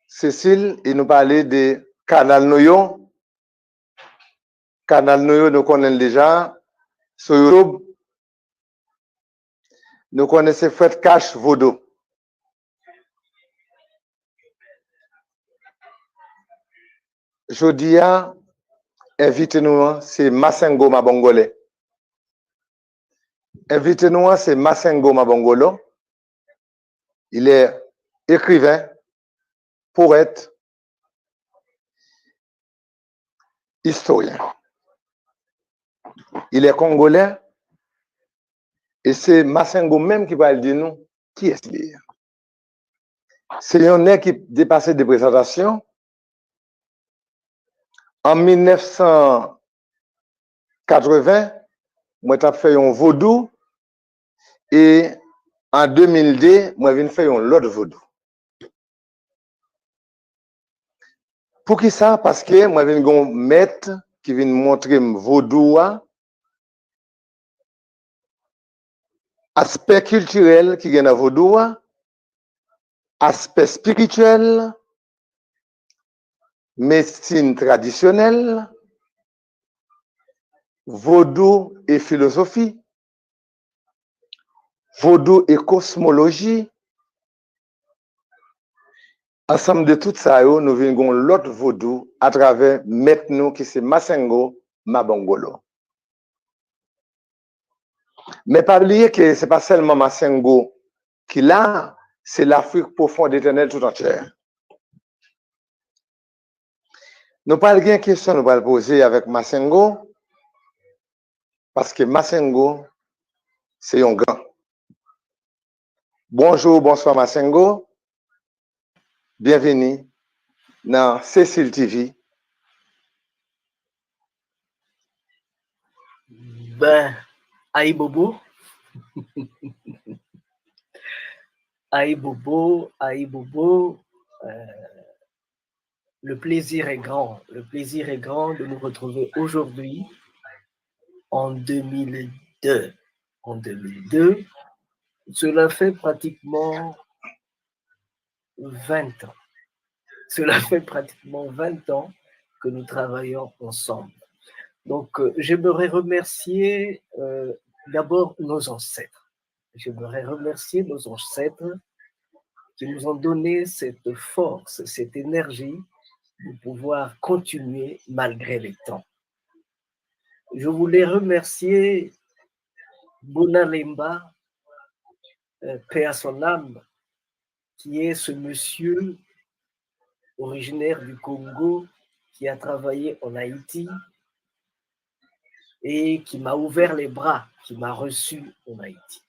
Cécile, et nous parler de Canal Noyo. Canal Noyo, nous connaissons déjà. Sur YouTube, nous connaissons Fred Cash Vodo. Jeudi, invitez-nous, c'est Masengo Mabongole. Invitez-nous, c'est Masengo Mabongolo. Il est écrivain, poète, historien. Il est congolais et c'est Masengo même qui va le dire nous qui est-ce. C'est un nez qui dépassait des présentations. En 1980, moi j'ai fait un vaudou et en 2002, moi j'ai fait un lot de vaudou. Pour qui ça? Parce que moi j'ai un maître qui vient montrer vaudou, aspect culturel qui vient dans vaudou, aspect spirituel, médecine traditionnelle, vaudou et philosophie, vaudou et cosmologie. Ensemble de tout ça, nous venons l'autre vaudou à travers maintenant qui c'est Masengo Mabongolo. Mais pas oublier que ce n'est pas seulement Masengo qui l'a, c'est l'Afrique profonde éternelle tout entière. Nous pas une question nous va poser avec Masengo parce que Masengo c'est un grand. Bonjour, bonsoir Masengo. Bienvenue dans Cécile TV. Ben, aïe bobo. Aïe bobo, aïe bobo. Le plaisir est grand. Le plaisir est grand de nous retrouver aujourd'hui en 2002. En 2002, cela fait pratiquement 20 ans. Cela fait pratiquement 20 ans que nous travaillons ensemble. Donc, j'aimerais remercier d'abord nos ancêtres. J'aimerais remercier nos ancêtres qui nous ont donné cette force, cette énergie de pouvoir continuer malgré les temps. Je voulais remercier Bonalemba, paix à son âme, qui est ce monsieur originaire du Congo qui a travaillé en Haïti et qui m'a ouvert les bras, qui m'a reçu en Haïti.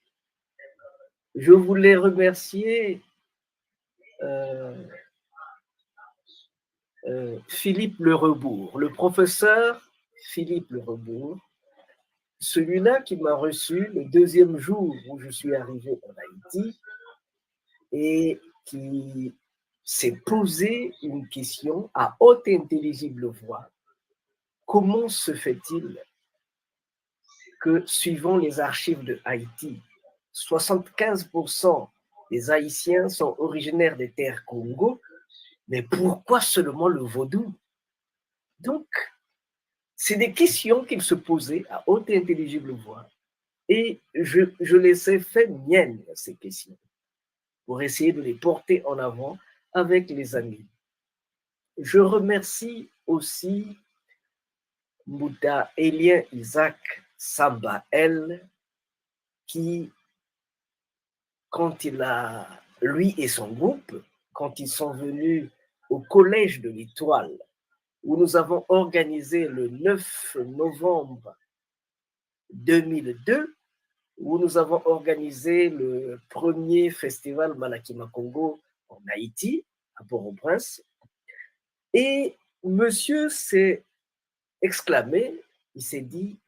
Je voulais remercier Philippe Le Rebourg, le professeur Philippe Le Rebourg, celui-là qui m'a reçu le deuxième jour où je suis arrivé en Haïti et qui s'est posé une question à haute et intelligible voix. Comment se fait-il que, suivant les archives de Haïti, 75% des Haïtiens sont originaires des terres Congo, mais pourquoi seulement le vaudou? Donc, c'est des questions qu'il se posait à haute et intelligible voix. Et je les ai fait miennes, ces questions, pour essayer de les porter en avant avec les amis. Je remercie aussi Mouta Elien Isaac Sambael, qui, quand il a, lui et son groupe, quand ils sont venus au Collège de l'Étoile, où nous avons organisé le 9 novembre 2002, où nous avons organisé le premier festival Malakima Congo en Haïti, à Port-au-Prince. Et monsieur s'est exclamé, il s'est dit,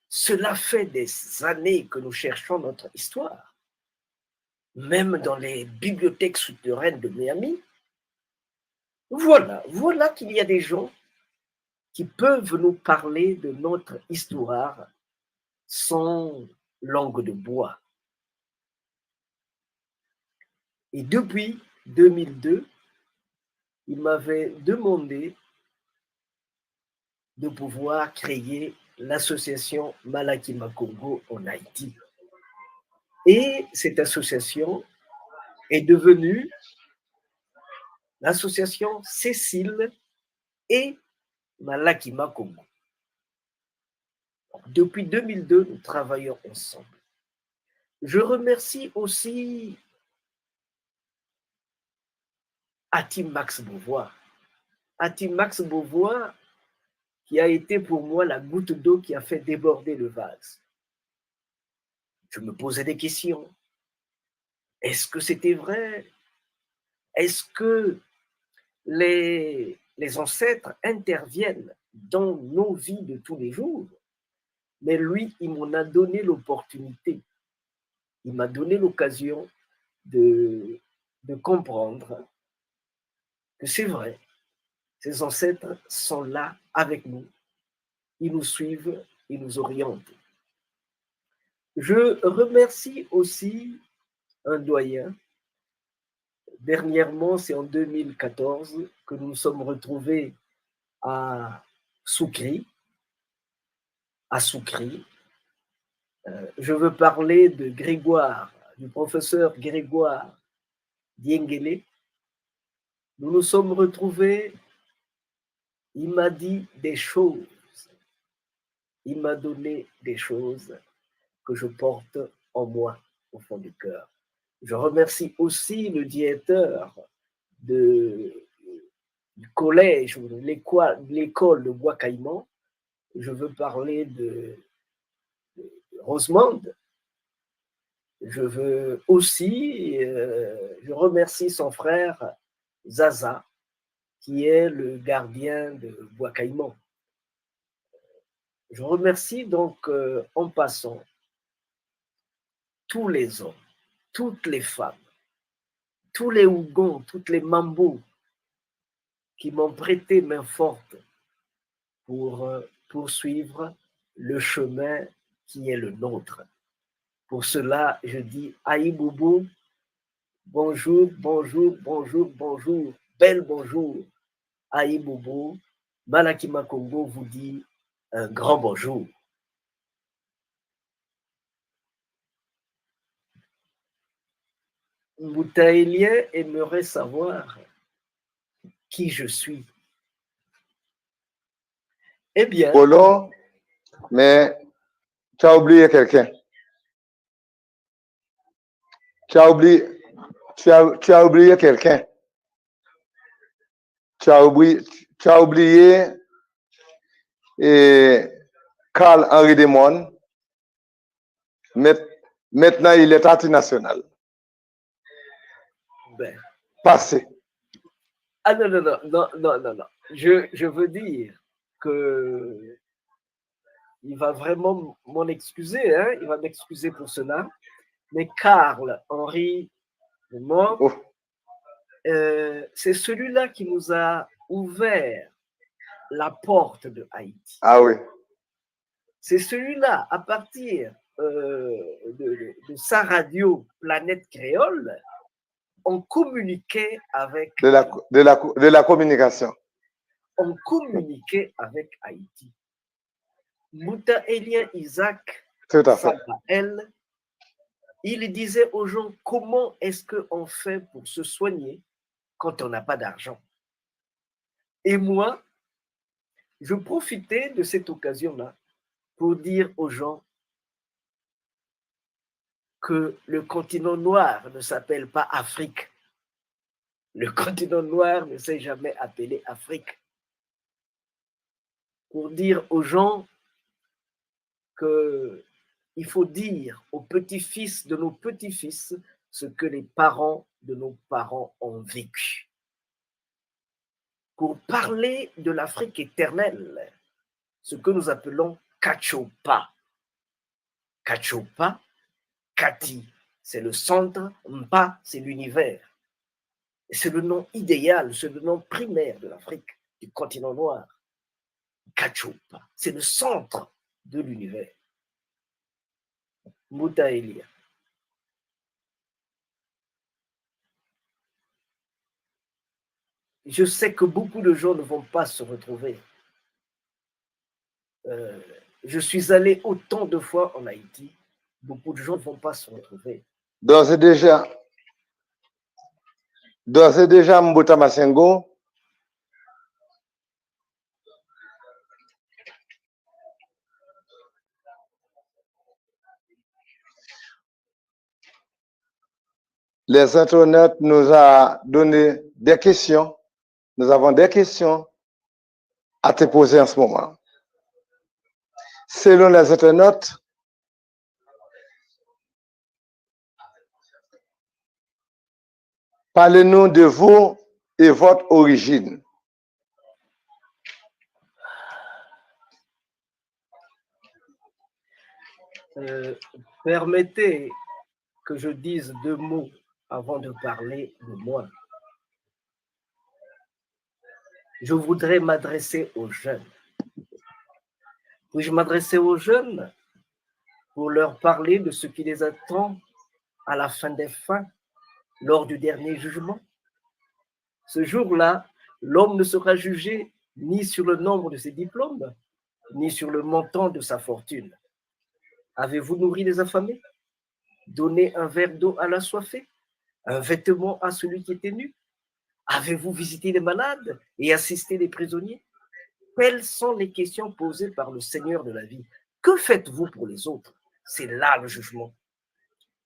cela fait des années que nous cherchons notre histoire, même dans les bibliothèques souterraines de Miami. Voilà qu'il y a des gens qui peuvent nous parler de notre histoire sans langue de bois. Et depuis 2002, il m'avait demandé de pouvoir créer l'association Malakima Congo en Haïti. Et cette association est devenue l'association Cécile et Malakima Congo. Depuis 2002, nous travaillons ensemble. Je remercie aussi Hatim Max Beauvoir. Hatim Max Beauvoir, qui a été pour moi la goutte d'eau qui a fait déborder le vase. Je me posais des questions. Est-ce que c'était vrai? Est-ce que les ancêtres interviennent dans nos vies de tous les jours? Mais lui, il m'en a donné l'opportunité. Il m'a donné l'occasion de comprendre que c'est vrai. Ces ancêtres sont là avec nous. Ils nous suivent, ils nous orientent. Je remercie aussi un doyen. Dernièrement, c'est en 2014 que nous nous sommes retrouvés à Soukri. Je veux parler de Grégoire, du professeur Grégoire Diengele. Nous nous sommes retrouvés, il m'a dit des choses, il m'a donné des choses que je porte en moi, au fond du cœur. Je remercie aussi le directeur de collège ou de l'école de Bois-Caïman. Je veux parler de Rosemonde. Je veux aussi, je remercie son frère Zaza, qui est le gardien de Bois-Caïman. Je remercie donc en passant tous les hommes, toutes les femmes, tous les Ougons, toutes les Mambos qui m'ont prêté main forte pour poursuivre le chemin qui est le nôtre. Pour cela, je dis Aïe Boubou, bonjour, bonjour, bonjour, bonjour, bel bonjour. Aïe Boubou, Malakima Congo vous dit un grand bonjour. Moutaélien aimerait savoir qui je suis. Eh bien. Polo, mais tu as oublié quelqu'un. Tu as oublié quelqu'un. Tu as oublié Carl-Henri Desmondes. Maintenant, il est antinational. Ben. Passé. Ah non. Je veux dire que il va vraiment m'en excuser, hein? Il va m'excuser pour cela. Mais Carl-Henri Desmondes, c'est celui-là qui nous a ouvert la porte de Haïti. Ah oui. C'est celui-là, à partir de sa radio Planète Créole, on communiquait avec... De la communication. On communiquait avec Haïti. Moutaélien Isaac Sabael, il disait aux gens comment est-ce qu'on fait pour se soigner quand on n'a pas d'argent. Et moi, je profitais de cette occasion-là pour dire aux gens que le continent noir ne s'appelle pas Afrique. Le continent noir ne s'est jamais appelé Afrique. Pour dire aux gens qu'il faut dire aux petits-fils de nos petits-fils ce que les parents de nos parents ont vécu. Pour parler de l'Afrique éternelle, ce que nous appelons Kachopa. Kachopa, Kati, c'est le centre, Mpa, c'est l'univers. C'est le nom idéal, c'est le nom primaire de l'Afrique, du continent noir. Kachopa, c'est le centre de l'univers. Moutaélien. Je sais que beaucoup de gens ne vont pas se retrouver. Je suis allé autant de fois en Haïti, beaucoup de gens ne vont pas se retrouver. D'ores et déjà, Mbouta Masengo, les internautes nous ont donné des questions. Nous avons des questions à te poser en ce moment. Selon les internautes, parlez-nous de vous et votre origine. Permettez que je dise deux mots avant de parler de moi. Je voudrais m'adresser aux jeunes. Puis-je m'adresser aux jeunes pour leur parler de ce qui les attend à la fin des fins, lors du dernier jugement? Ce jour-là, l'homme ne sera jugé ni sur le nombre de ses diplômes, ni sur le montant de sa fortune. Avez-vous nourri les affamés? Donné un verre d'eau à l'assoiffé? Un vêtement à celui qui était nu? Avez-vous visité les malades et assisté les prisonniers? Quelles sont les questions posées par le Seigneur de la vie? Que faites-vous pour les autres? C'est là le jugement.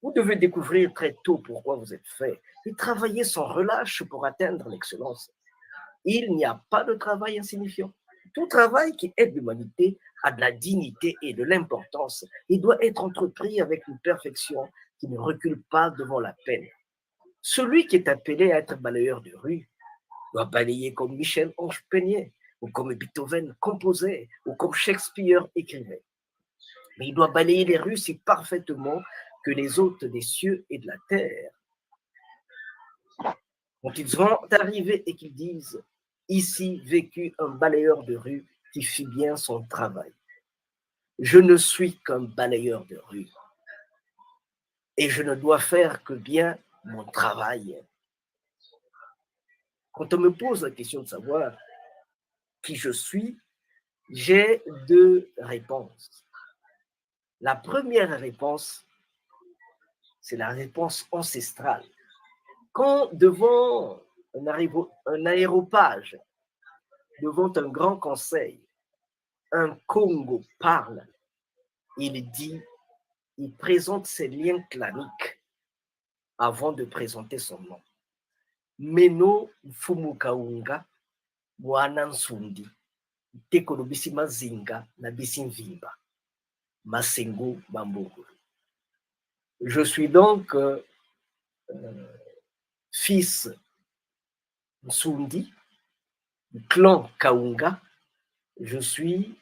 Vous devez découvrir très tôt pourquoi vous êtes fait et travailler sans relâche pour atteindre l'excellence. il n'y a pas de travail insignifiant. Tout travail qui aide l'humanité a de la dignité et de l'importance. Il doit être entrepris avec une perfection qui ne recule pas devant la peine. Celui qui est appelé à être balayeur de rue doit balayer comme Michel-Ange peignait, ou comme Beethoven composait, ou comme Shakespeare écrivait. Mais il doit balayer les rues si parfaitement que les hôtes des cieux et de la terre, quand ils vont arriver et qu'ils disent « Ici vécut un balayeur de rue qui fit bien son travail. Je ne suis qu'un balayeur de rue et je ne dois faire que bien mon travail. » Quand on me pose la question de savoir qui je suis, j'ai deux réponses. La première réponse, c'est la réponse ancestrale. Quand devant un aéropage, devant un grand conseil, un Congo parle, il dit, il présente ses liens claniques avant de présenter son nom. Meno Mfumukaunga Mwana Nsundi Tekolo bisi mazinga na bisi mvimba Masengo Mambongolo. Je suis donc fils Nsundi du clan Kaunga. Je suis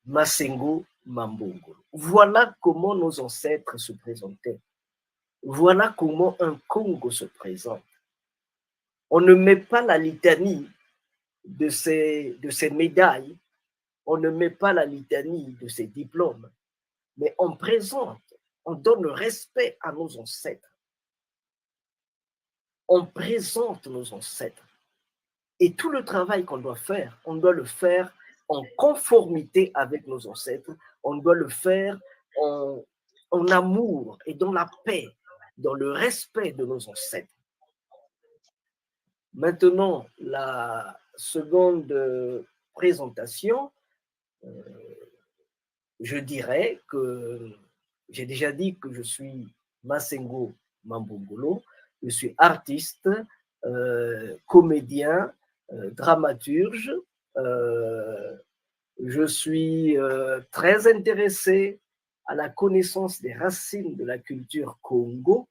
Masengo Mambongolo. Voilà comment nos ancêtres se présentaient. Voilà comment un Congo se présente. On ne met pas la litanie de ces médailles, on ne met pas la litanie de ces diplômes, mais on présente, on donne le respect à nos ancêtres. On présente nos ancêtres. Et tout le travail qu'on doit faire, on doit le faire en conformité avec nos ancêtres, on doit le faire en amour et dans la paix, dans le respect de nos ancêtres. Maintenant, la seconde présentation, je dirais que j'ai déjà dit que je suis Masengo Mambongolo, je suis artiste, comédien, dramaturge, je suis très intéressé à la connaissance des racines de la culture Congo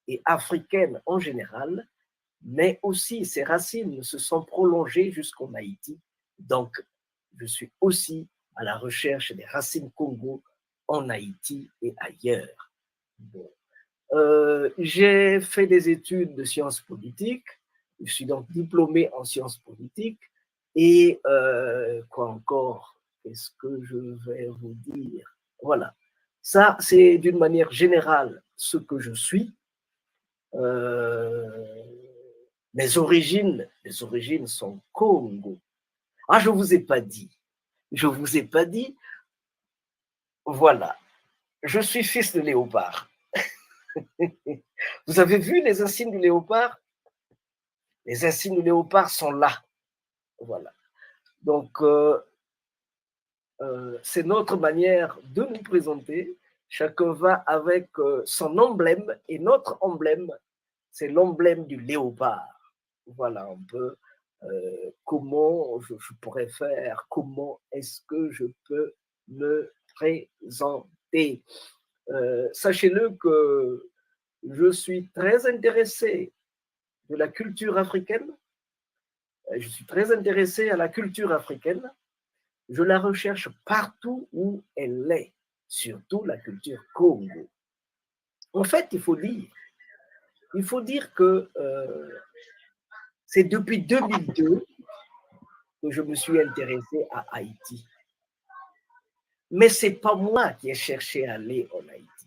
et africaine en général, mais aussi ces racines se sont prolongées jusqu'en Haïti. Donc, je suis aussi à la recherche des racines Congo en Haïti et ailleurs. Bon. J'ai fait des études de sciences politiques, je suis donc diplômé en sciences politiques, et quoi encore, qu'est-ce que je vais vous dire? Voilà, ça c'est d'une manière générale ce que je suis. Mes origines sont Congo. Ah, je vous ai pas dit. Voilà, je suis fils de léopard. Vous avez vu les insignes du léopard? Les insignes du léopard sont là. Voilà. Donc, c'est notre manière de nous présenter. Chacun va avec son emblème, et notre emblème, c'est l'emblème du léopard. Voilà un peu comment je pourrais faire, comment est-ce que je peux me présenter. Sachez-le que je suis très intéressé de la culture africaine. Je suis très intéressé à la culture africaine. Je la recherche partout où elle est, surtout la culture Congo. En fait, il faut dire que c'est depuis 2002 que je me suis intéressé à Haïti. Mais ce n'est pas moi qui ai cherché à aller en Haïti.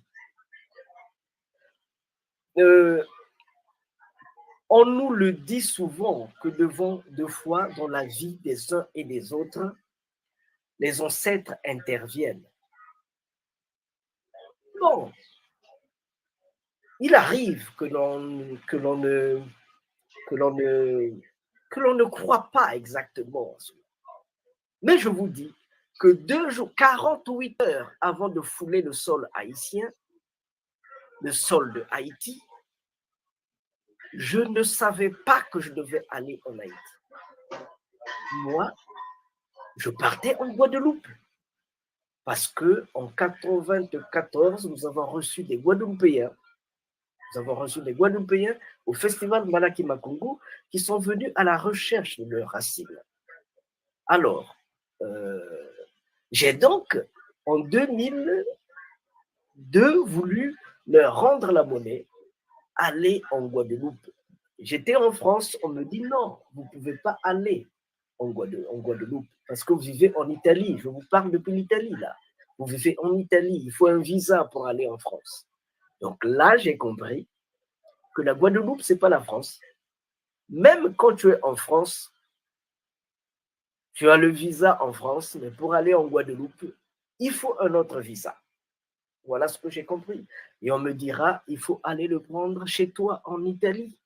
On nous le dit souvent que devant deux fois dans la vie des uns et des autres, les ancêtres interviennent. Bon, il arrive que l'on ne croit pas exactement à cela. Mais je vous dis que 48 heures avant de fouler le sol haïtien, le sol de Haïti, je ne savais pas que je devais aller en Haïti. Moi, je partais en Guadeloupe. Parce qu'en 1994, nous avons reçu des Guadeloupéens. Nous avons reçu des Guadeloupéens au festival Malaki Makongo qui sont venus à la recherche de leurs racines. Alors, j'ai donc, en 2002, voulu leur rendre la monnaie, aller en Guadeloupe. J'étais en France, on me dit non, vous ne pouvez pas aller en Guadeloupe parce que vous vivez en Italie. Je vous parle depuis l'Italie, là. Vous vivez en Italie, il faut un visa pour aller en France. Donc là, j'ai compris que la Guadeloupe, ce n'est pas la France. Même quand tu es en France, tu as le visa en France, mais pour aller en Guadeloupe, il faut un autre visa. Voilà ce que j'ai compris. Et on me dira, il faut aller le prendre chez toi en Italie.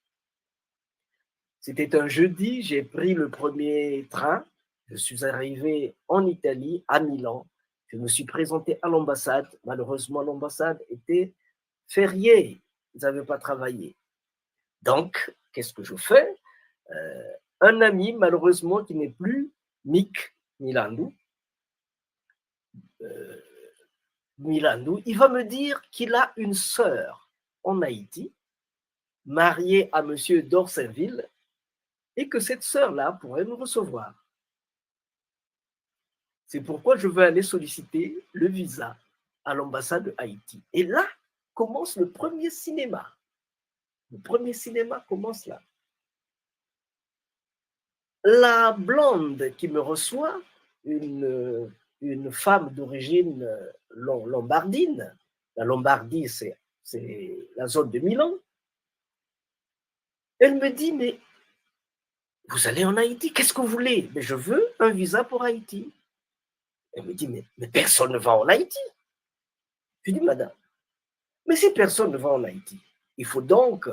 C'était un jeudi, j'ai pris le premier train, je suis arrivé en Italie, à Milan. Je me suis présenté à l'ambassade. Malheureusement, l'ambassade était fériée. Ils n'avaient pas travaillé. Donc, qu'est-ce que je fais? Un ami, malheureusement, qui n'est plus Mick Milandou, il va me dire qu'il a une sœur en Haïti, mariée à M. d'Orsainville, et que cette sœur-là pourrait me recevoir. C'est pourquoi je veux aller solliciter le visa à l'ambassade de Haïti. Et là commence le premier cinéma. Le premier cinéma commence là. La blonde qui me reçoit, une femme d'origine lombardine, la Lombardie, c'est la zone de Milan, elle me dit, mais vous allez en Haïti, qu'est-ce que vous voulez? Mais je veux un visa pour Haïti. Elle me dit, mais personne ne va en Haïti. Je dis, madame, mais si personne ne va en Haïti, il faut donc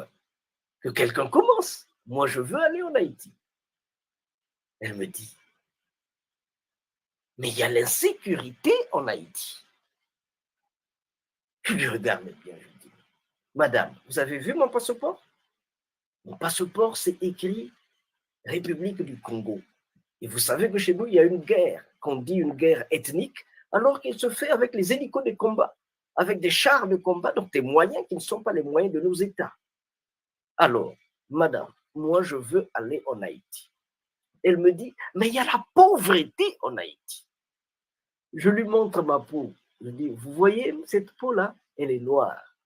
que quelqu'un commence. Moi, je veux aller en Haïti. Elle me dit, mais il y a l'insécurité en Haïti. Je lui regarde bien, je lui dis, madame, vous avez vu mon passeport? Mon passeport, c'est écrit République du Congo. Et vous savez que chez nous, il y a une guerre, qu'on dit une guerre ethnique, alors qu'elle se fait avec les hélicos de combat, avec des chars de combat, donc des moyens qui ne sont pas les moyens de nos États. Alors, madame, moi, je veux aller en Haïti. Elle me dit, mais il y a la pauvreté en Haïti. Je lui montre ma peau. Je dis, vous voyez cette peau-là, elle est noire.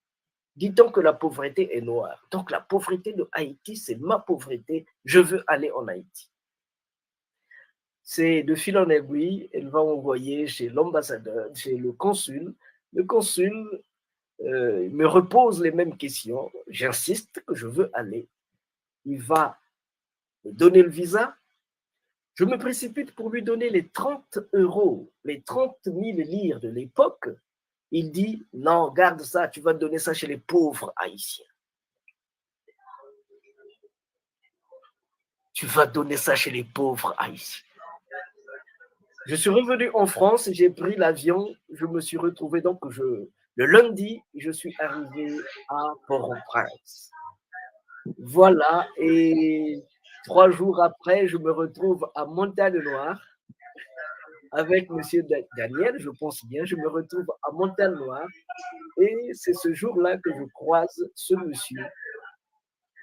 Dis donc que la pauvreté est noire. Donc la pauvreté de Haïti, c'est ma pauvreté. Je veux aller en Haïti. C'est de fil en aiguille, elle va envoyer chez l'ambassadeur, chez le consul. Le consul me repose les mêmes questions. J'insiste que je veux aller. Il va me donner le visa. Je me précipite pour lui donner les 30 €, les 30 000 lire de l'époque. Il dit, non, garde ça, tu vas donner ça chez les pauvres haïtiens. Tu vas donner ça chez les pauvres haïtiens. Je suis revenu en France, j'ai pris l'avion, je me suis retrouvé donc le lundi, je suis arrivé à Port-au-Prince. Voilà, et 3 jours après, je me retrouve à Montagne-Noire avec M. Daniel, je pense bien, je me retrouve à Montagne-Noire et c'est ce jour-là que je croise ce monsieur.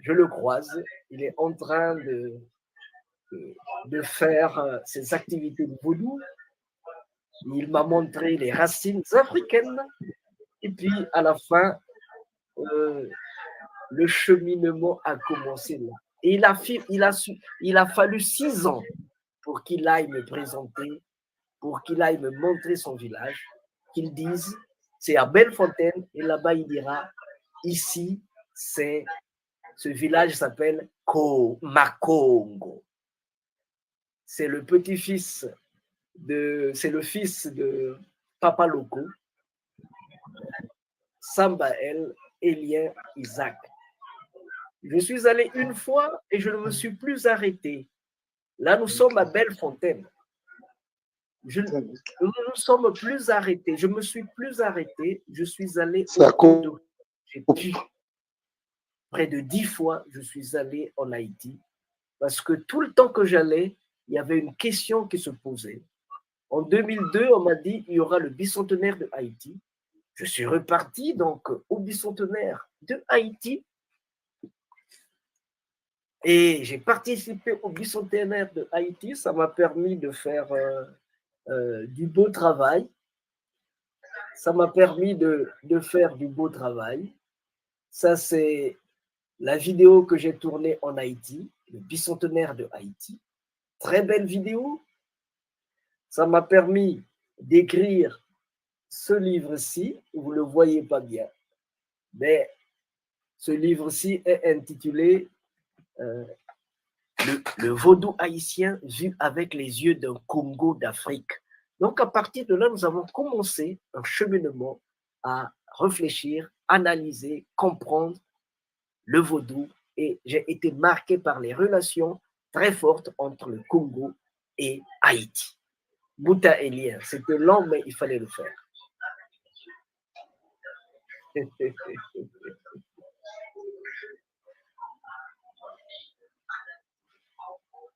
Je le croise, il est en train de faire ses activités de vaudou. Il m'a montré les racines africaines et puis à la fin, le cheminement a commencé là. Et il a fallu 6 ans pour qu'il aille me présenter, pour qu'il aille me montrer son village, qu'il dise, c'est à Bellefontaine, et là-bas il dira, ici, ce village s'appelle Makongo. C'est le petit-fils c'est le fils de Papa Loko, Sambael Elien Isaac. Je suis allé une fois et je ne me suis plus arrêté. Là, nous sommes à Bellefontaine. Nous ne sommes plus arrêtés. Je me suis plus arrêté. Je suis allé au près de 10 fois, je suis allé en Haïti parce que tout le temps que j'allais, il y avait une question qui se posait. En 2002, on m'a dit il y aura le bicentenaire de Haïti. Je suis reparti donc au bicentenaire de Haïti et j'ai participé au bicentenaire de Haïti. Ça m'a permis de faire du beau travail. Ça m'a permis de faire du beau travail. Ça, c'est la vidéo que j'ai tournée en Haïti, le bicentenaire de Haïti. Très belle vidéo. Ça m'a permis d'écrire ce livre-ci. Vous ne le voyez pas bien, mais ce livre-ci est intitulé le vaudou haïtien vu avec les yeux d'un Congo d'Afrique. Donc, à partir de là, nous avons commencé un cheminement à réfléchir, analyser, comprendre le vaudou, et j'ai été marqué par les relations très fortes entre le Congo et Haïti. Bouta et lien, c'était long, mais il fallait le faire.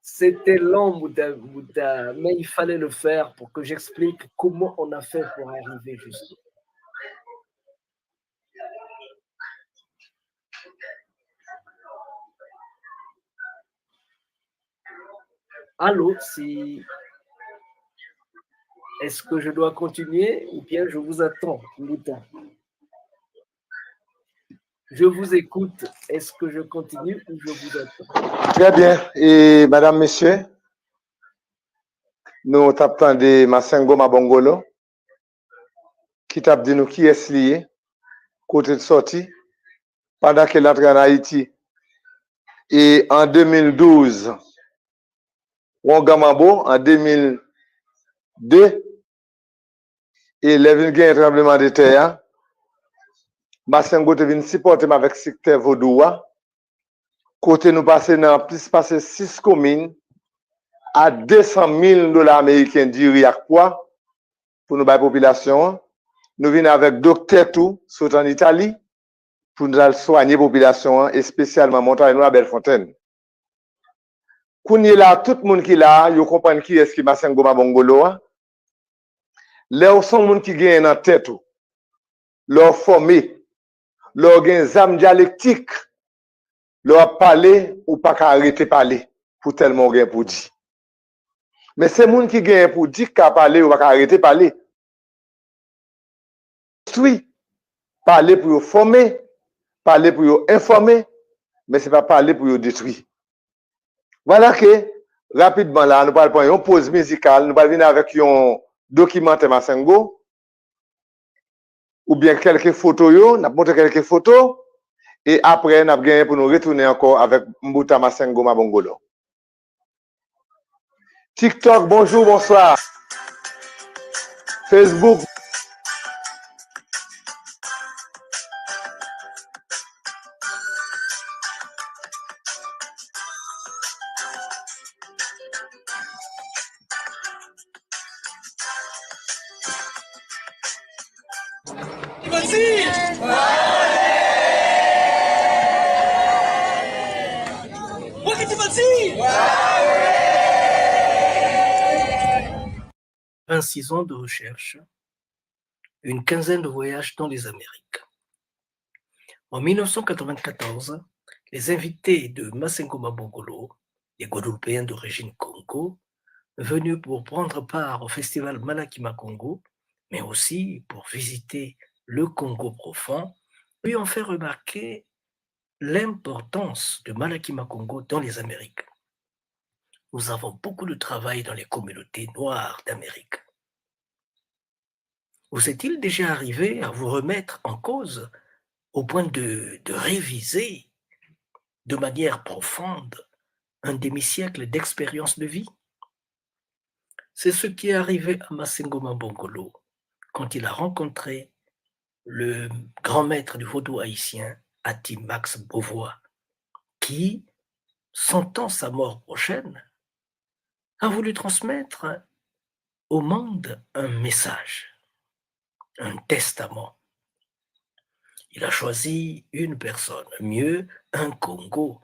C'était long, Bouta, mais il fallait le faire pour que j'explique comment on a fait pour arriver jusqu'à. Allô, si... Est-ce que je dois continuer ou bien je vous attends, Bouta? Je vous écoute. Est-ce que je continue ou je vous attends? Très bien. Et madame, monsieur, nous t'attendons de Masengo Mabongolo, qui t'a dit nous qui est lié, côté de sortie, pendant qu'il entre en Haïti. Et en 2012, Ouangamabo, en 2002, et les vins gagnent un tremblement de terre. Masengo te vient supporter avec le secteur Vaudoua. Côté nous passer dans plus passer 6 communes à 200 000 dollars américains d'Iri à quoi pour nous la population. Nous venons avec docteur tout, saut en Italie, pour nous soigner la population, et spécialement Montagne à Bellefontaine. Quand il y a tout le monde qui est là, vous comprenez qui est-ce qui m'a Masengo Mabongolo. Là, sont les gens qui gagnent dans tête, leur formé, leur gain âme dialectique, leur parler ou pas arrêter parler pour tellement gain pour dire. Mais c'est les gens qui gagnent pour dire qu'à parler ou pas arrêter parler. Oui, parler pour former, parler pour informer, mais ce n'est pas parler pour détruire. Voilà que, rapidement là, nous allons prendre une pause musicale, nous allons venir avec un documentaire Masengo, ou bien quelques photos, nous allons montrer quelques photos, et après, nous allons gagner pour nous retourner encore avec Mbouta Masengo Mabongolo. TikTok, bonjour, bonsoir. Facebook. Ouais. 26 ans de recherche, une quinzaine de voyages dans les Amériques. En 1994, les invités de Masengo Mabongolo, les Guadeloupéens d'origine Congo, venus pour prendre part au festival Malakima Congo, mais aussi pour visiter le Congo profond, lui ont fait remarquer l'importance de Malakima Congo dans les Amériques. Nous avons beaucoup de travail dans les communautés noires d'Amérique. Vous est-il déjà arrivé à vous remettre en cause au point de réviser de manière profonde un demi-siècle d'expérience de vie? C'est ce qui est arrivé à Masengo Mabongolo quand il a rencontré le grand maître du vaudou haïtien, Ati Max Beauvois, qui, sentant sa mort prochaine, a voulu transmettre au monde un message, un testament. Il a choisi une personne, mieux un Congo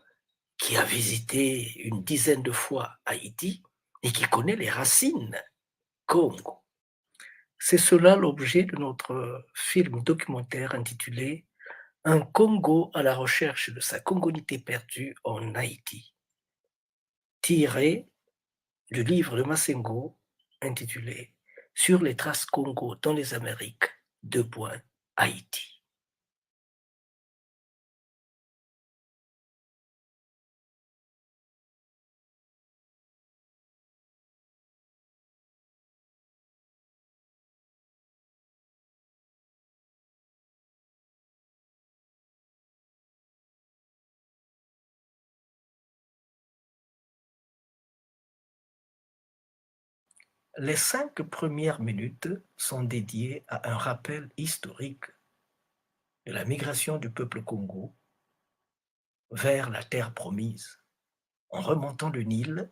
qui a visité une dizaine de fois Haïti et qui connaît les racines Congo. C'est cela l'objet de notre film documentaire intitulé Un Congo à la recherche de sa congolité perdue en Haïti, tiré du livre de Massengo intitulé Sur les traces Congo dans les Amériques, Haïti. Les 5 premières minutes sont dédiées à un rappel historique de la migration du peuple Congo vers la terre promise, en remontant le Nil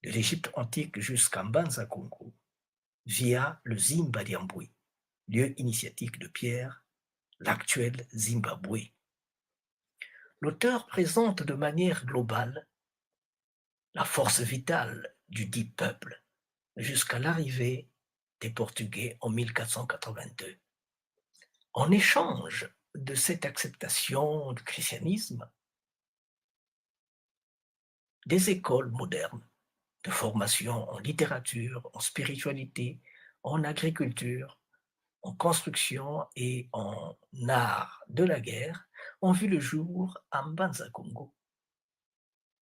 de l'Égypte antique jusqu'à Mbanza Congo, via le Zimbabwe, lieu initiatique de Pierre, l'actuel Zimbabwe. L'auteur présente de manière globale la force vitale du dit peuple jusqu'à l'arrivée des Portugais en 1482. En échange de cette acceptation du christianisme, des écoles modernes de formation en littérature, en spiritualité, en agriculture, en construction et en art de la guerre ont vu le jour à Mbanza Congo.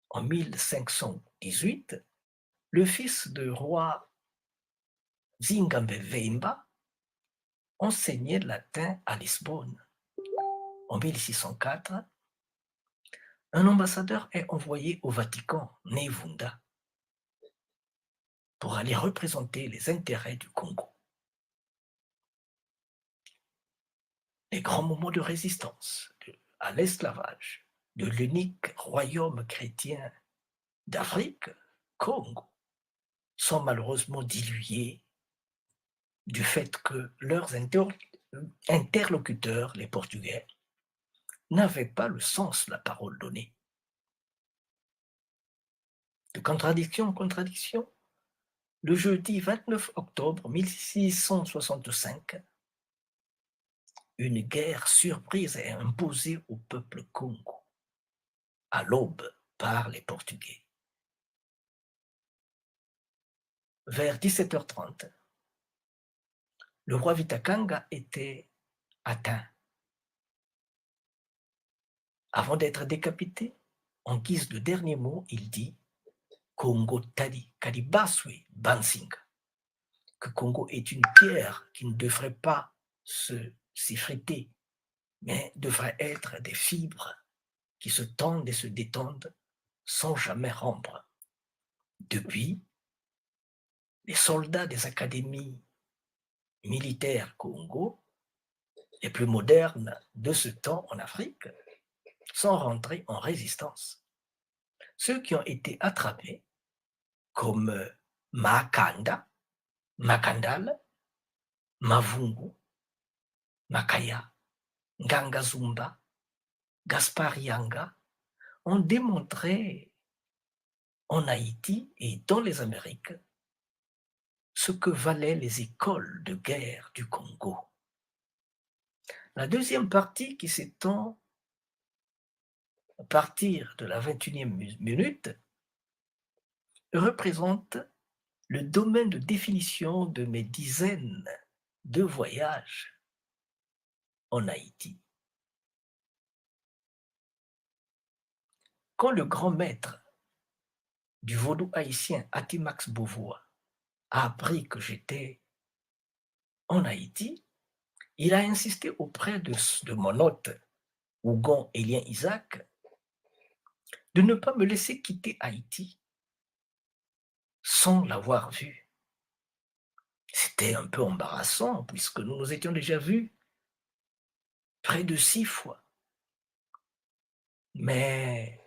En 1518, le fils du roi Zingambe Veimba enseignait le latin à Lisbonne. En 1604, un ambassadeur est envoyé au Vatican, Nevunda, pour aller représenter les intérêts du Congo. Les grands moments de résistance à l'esclavage de l'unique royaume chrétien d'Afrique, Congo, sont malheureusement dilués du fait que leurs interlocuteurs, les Portugais, n'avaient pas le sens de la parole donnée. De contradiction en contradiction, le jeudi 29 octobre 1665, une guerre surprise est imposée au peuple Congo, à l'aube par les Portugais. Vers 17h30, le roi Vitakanga était atteint. Avant d'être décapité, en guise de dernier mot, il dit Congo Tadi, Kadibaswe Bansinga, que Congo est une pierre qui ne devrait pas s'effriter, mais devrait être des fibres qui se tendent et se détendent sans jamais rompre. Depuis, les soldats des académies militaires Congo, les plus modernes de ce temps en Afrique, sont rentrés en résistance. Ceux qui ont été attrapés, comme Makanda, Makandal, Mavungu, Makaya, Ngangazumba, Gaspard Yanga, ont démontré en Haïti et dans les Amériques ce que valaient les écoles de guerre du Congo. La deuxième partie, qui s'étend à partir de la 21e minute, représente le domaine de définition de mes dizaines de voyages en Haïti. Quand le grand maître du vaudou haïtien Atimax Beauvois a appris que j'étais en Haïti, il a insisté auprès de mon hôte, Ougon Élien Isaac, de ne pas me laisser quitter Haïti sans l'avoir vu. C'était un peu embarrassant puisque nous nous étions déjà vus près de 6 fois. Mais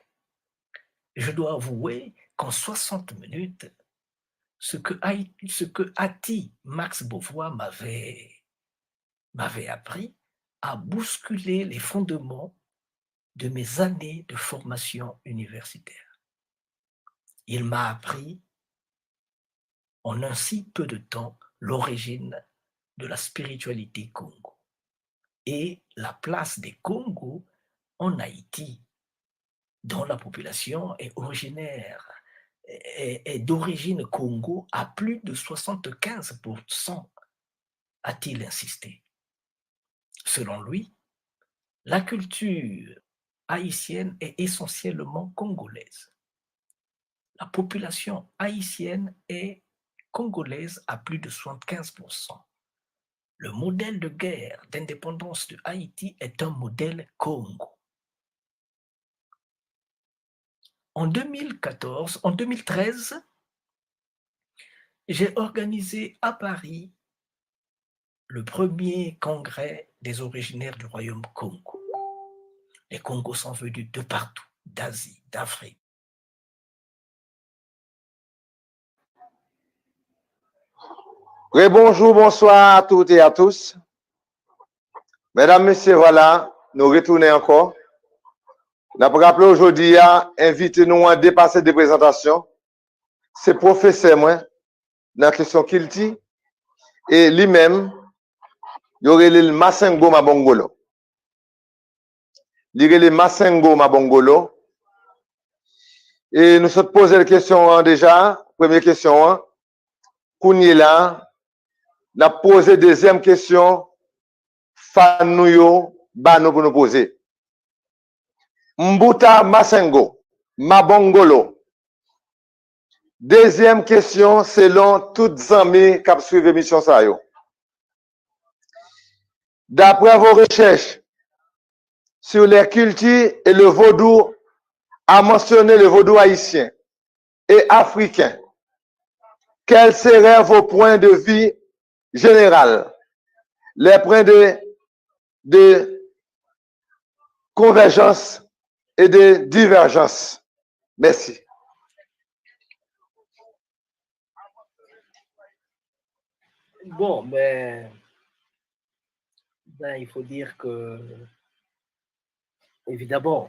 je dois avouer qu'en 60 minutes, ce que Ati Max Beauvois m'avait appris a bousculé les fondements de mes années de formation universitaire. Il m'a appris en un si peu de temps l'origine de la spiritualité Congo et la place des Congos en Haïti, dont la population est originaire, est d'origine Congo à plus de 75%, a-t-il insisté. Selon lui, la culture haïtienne est essentiellement congolaise. La population haïtienne est congolaise à plus de 75%. Le modèle de guerre d'indépendance de Haïti est un modèle Congo. En 2013, j'ai organisé à Paris le premier congrès des originaires du royaume Congo. Les Congos sont venus de partout, d'Asie, d'Afrique. Bonjour, bonsoir à toutes et à tous. Mesdames, Messieurs, voilà, nous retournons encore. Nous avons rappelé aujourd'hui à inviter nous à dépasser des présentations. C'est professeur, moi, dans la question Kilti, et lui-même, il y aurait le Masengo Mabongolo. Il y aurait le Masengo Mabongolo. Et nous sommes posé la question déjà, première question, Kounila, nous avons posé deuxième question, Fanouyo, Bano pour nous poser. Mbuta Masengo, Mabongolo. Deuxième question, selon toutes les amis qui suivent l'émission Sayo. D'après vos recherches sur les cultures et le vaudou, à mentionner le vaudou haïtien et africain, quels seraient vos points de vue général, les points de convergence et de divergence? Merci. Bon, mais il faut dire que, évidemment,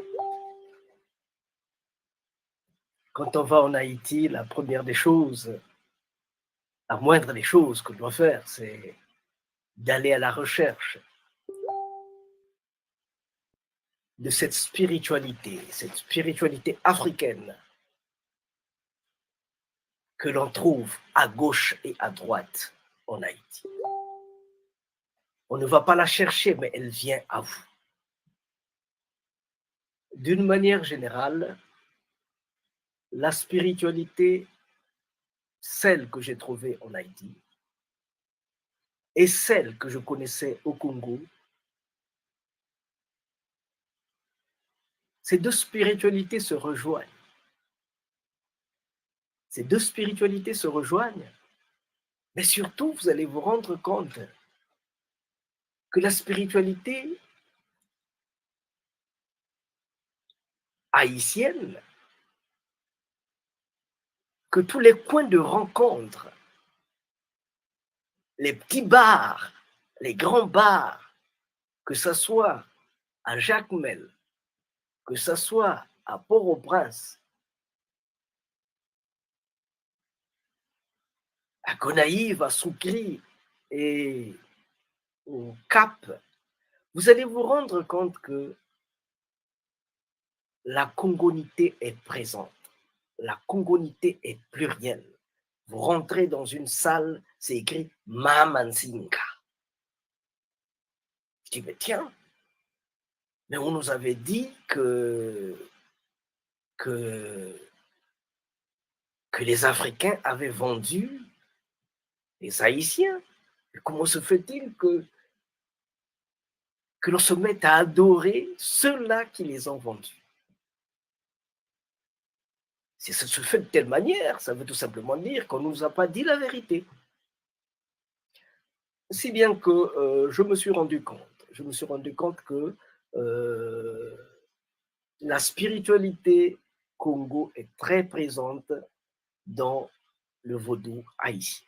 quand on va en Haïti, la première des choses, la moindre des choses qu'on doit faire, c'est d'aller à la recherche de cette spiritualité africaine que l'on trouve à gauche et à droite en Haïti. On ne va pas la chercher, mais elle vient à vous. D'une manière générale, la spiritualité, celle que j'ai trouvée en Haïti, et celle que je connaissais au Congo, ces deux spiritualités se rejoignent. Ces deux spiritualités se rejoignent, mais surtout, vous allez vous rendre compte que la spiritualité haïtienne, que tous les coins de rencontre, les petits bars, les grands bars, que ce soit à Jacmel, que ce soit à Port-au-Prince, à Gonaïve, à Soukri et au Cap, vous allez vous rendre compte que la congonité est présente. La congonité est plurielle. Vous rentrez dans une salle, c'est écrit Mamansinga. Je dis, mais tiens, mais on nous avait dit que les Africains avaient vendu les Haïtiens. Et comment se fait-il que l'on se mette à adorer ceux-là qui les ont vendus? Si ça se fait de telle manière, ça veut tout simplement dire qu'on ne nous a pas dit la vérité. Si bien que je me suis rendu compte que la spiritualité Congo est très présente dans le vaudou haïtien.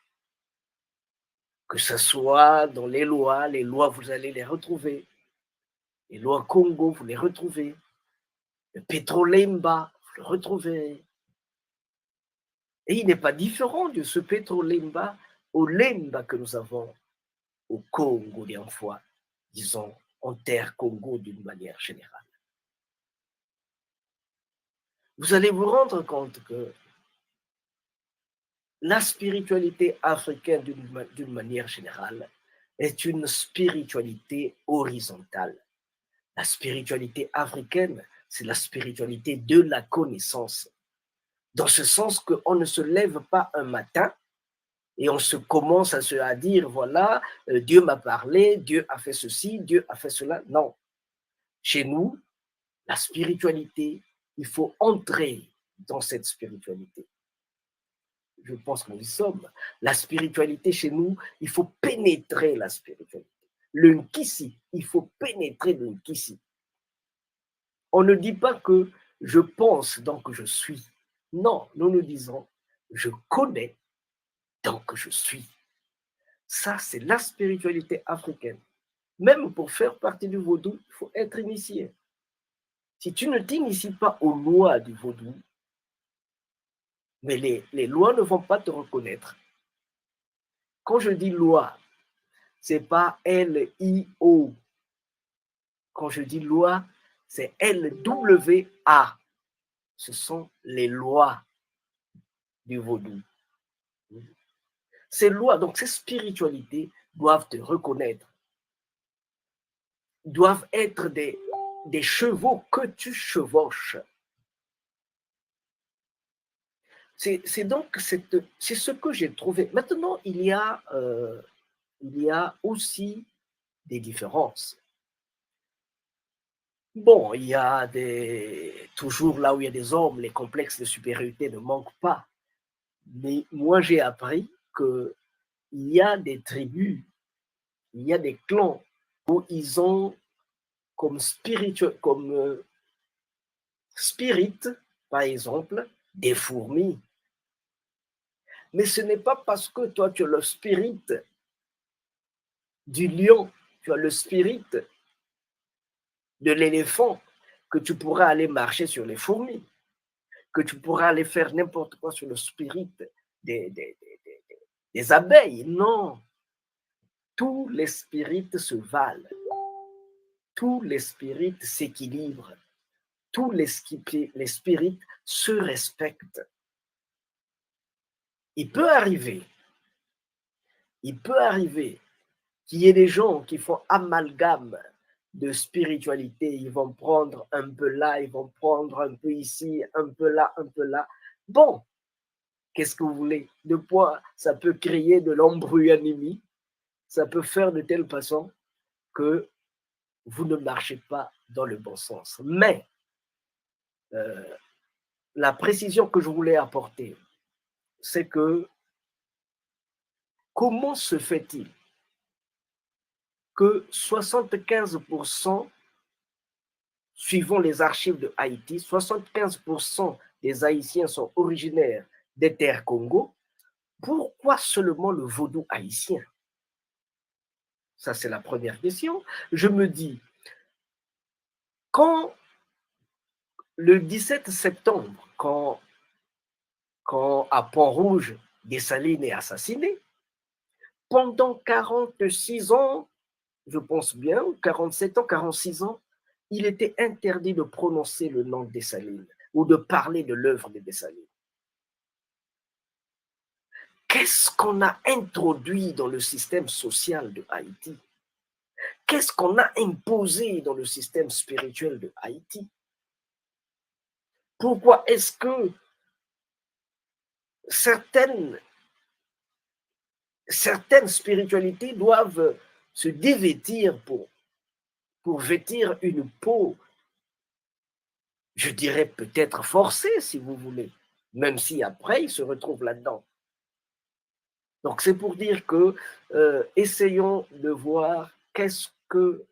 Que ce soit dans les lois, vous allez les retrouver. Les lois Congo, vous les retrouvez. Le Pétrolemba, vous le retrouvez. Et il n'est pas différent de ce Pétrolemba au Lemba que nous avons au Congo des fois, disons, en terre Congo d'une manière générale. Vous allez vous rendre compte que la spiritualité africaine d'une manière générale est une spiritualité horizontale. La spiritualité africaine, c'est la spiritualité de la connaissance. Dans ce sens qu'on ne se lève pas un matin et on se commence à dire, voilà, Dieu m'a parlé, Dieu a fait ceci, Dieu a fait cela. Non. Chez nous, la spiritualité, il faut entrer dans cette spiritualité. Je pense que nous y sommes. La spiritualité chez nous, il faut pénétrer la spiritualité. Le Nkisi, il faut pénétrer le Nkisi. On ne dit pas que je pense donc je suis. Non, nous disons je connais donc je suis. Ça, c'est la spiritualité africaine. Même pour faire partie du vaudou, il faut être initié. Si tu ne t'inities pas aux lois du vaudou, mais les lois ne vont pas te reconnaître. Quand je dis loi, ce n'est pas L-I-O. Quand je dis loi, c'est L-W-A. Ce sont les lois du vaudou. Ces lois, donc ces spiritualités doivent te reconnaître, doivent être des chevaux que tu chevauches. C'est ce que j'ai trouvé. Maintenant, il y a aussi des différences. Bon, il y a toujours là où il y a des hommes, les complexes de supériorité ne manquent pas. Mais moi, j'ai appris qu'il y a des tribus, il y a des clans où ils ont comme spirit, par exemple, des fourmis. Mais ce n'est pas parce que toi, tu as le spirit du lion, tu as le spirit de l'éléphant, que tu pourras aller marcher sur les fourmis, que tu pourras aller faire n'importe quoi sur le spirit des abeilles. Non. Tous les spirites se valent. Tous les spirites s'équilibrent. Tous les spirites se respectent. Il peut arriver qu'il y ait des gens qui font amalgame de spiritualité. Ils vont prendre un peu là, ils vont prendre un peu ici, un peu là, un peu là. Bon, qu'est-ce que vous voulez? De quoi ça peut créer de l'embryonymie, ça peut faire de telle façon que vous ne marchez pas dans le bon sens. Mais la précision que je voulais apporter, c'est que comment se fait-il que 75%, suivant les archives de Haïti, 75% des Haïtiens sont originaires des terres Congo? Pourquoi seulement le vaudou haïtien? Ça, c'est la première question. Je me dis, quand le 17 septembre, quand à Pont-Rouge, Dessalines est assassiné, pendant 46 ans, je pense bien, 47 ans, 46 ans, il était interdit de prononcer le nom de Dessalines ou de parler de l'œuvre de Dessalines. Qu'est-ce qu'on a introduit dans le système social de Haïti? Qu'est-ce qu'on a imposé dans le système spirituel de Haïti? Pourquoi est-ce que certaines spiritualités doivent se dévêtir pour vêtir une peau, je dirais peut-être forcée, si vous voulez, même si après, ils se retrouvent là-dedans. Donc, c'est pour dire que essayons de voir qu'est-ce que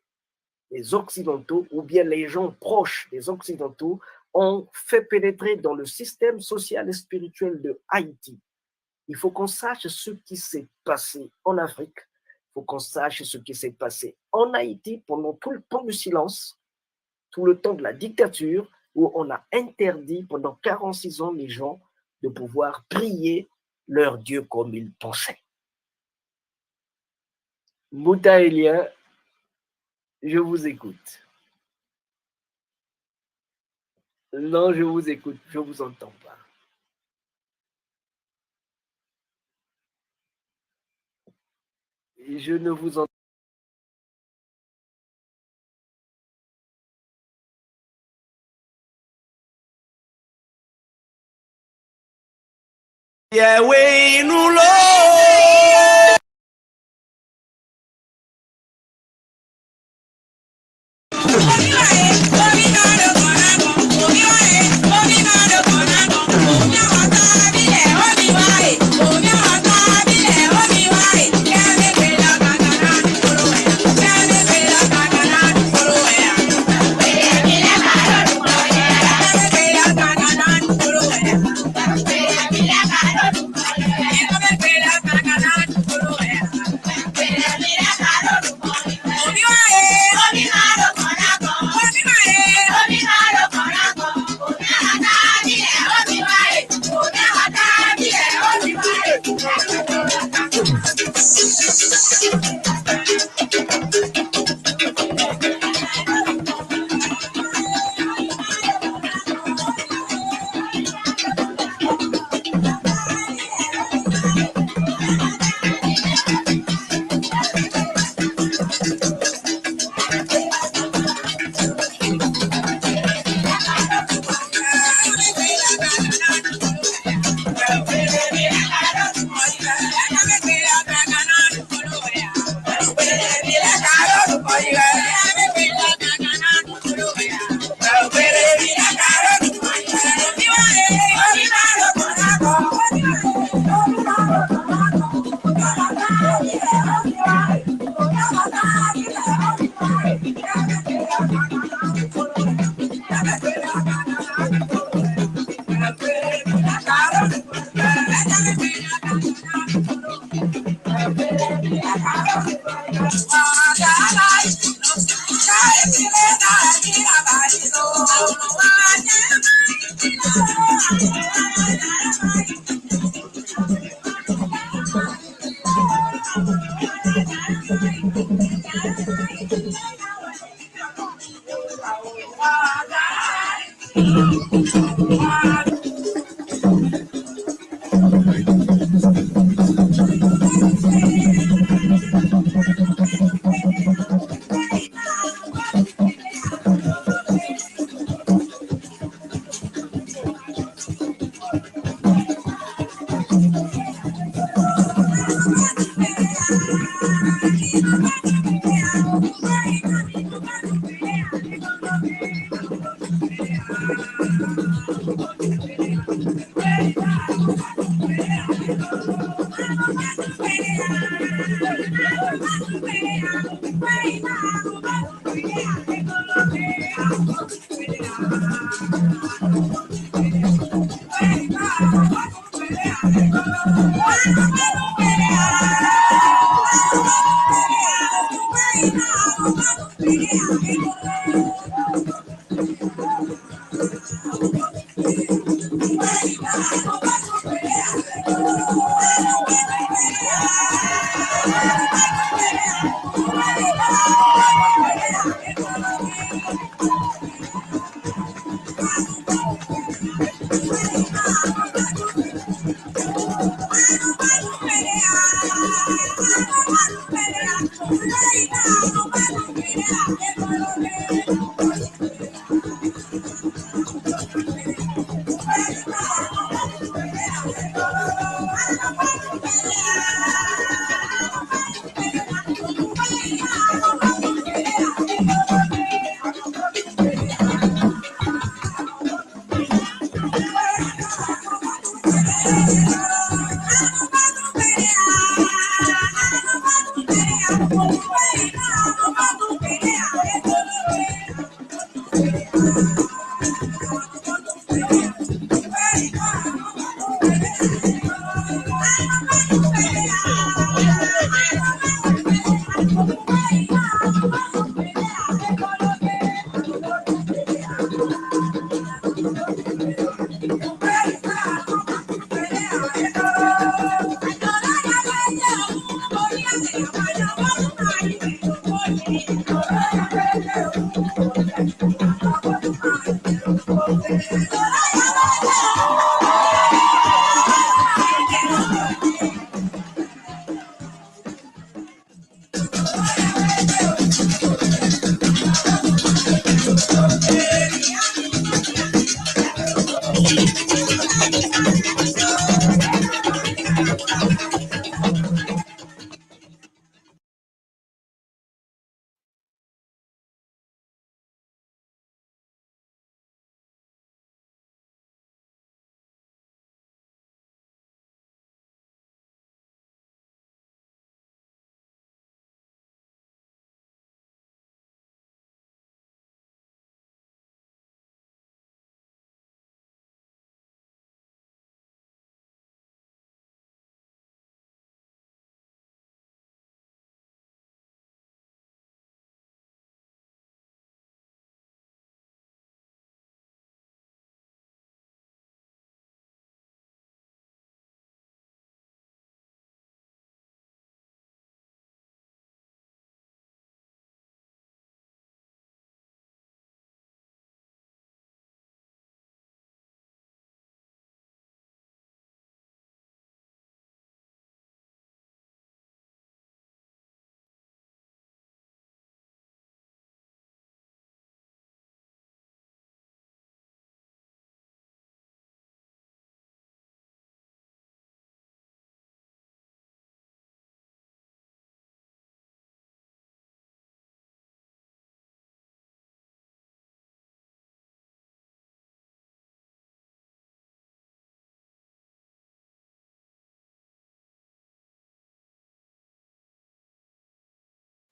les Occidentaux, ou bien les gens proches des Occidentaux, ont fait pénétrer dans le système social et spirituel de Haïti. Il faut qu'on sache ce qui s'est passé en Afrique faut qu'on sache ce qui s'est passé en Haïti pendant tout le temps du silence, tout le temps de la dictature, où on a interdit pendant 46 ans les gens de pouvoir prier leur Dieu comme ils pensaient. Mouta Elia, je vous écoute. Non, je vous écoute, je ne vous entends pas. Je ne vous entends pas. Yeah, we know Lord.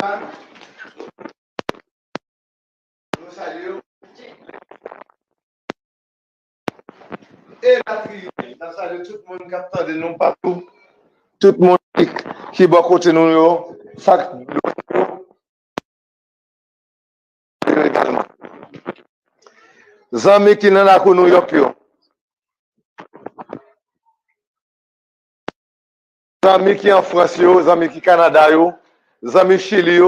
là, nous saluons. Et la tribu, nous saluons tout le monde qui attend de nous partout. Tout le monde qui va côté nous, chaque également. Zami qui dans la cour New York, zami qui en France, zami qui Canada, zami Chili,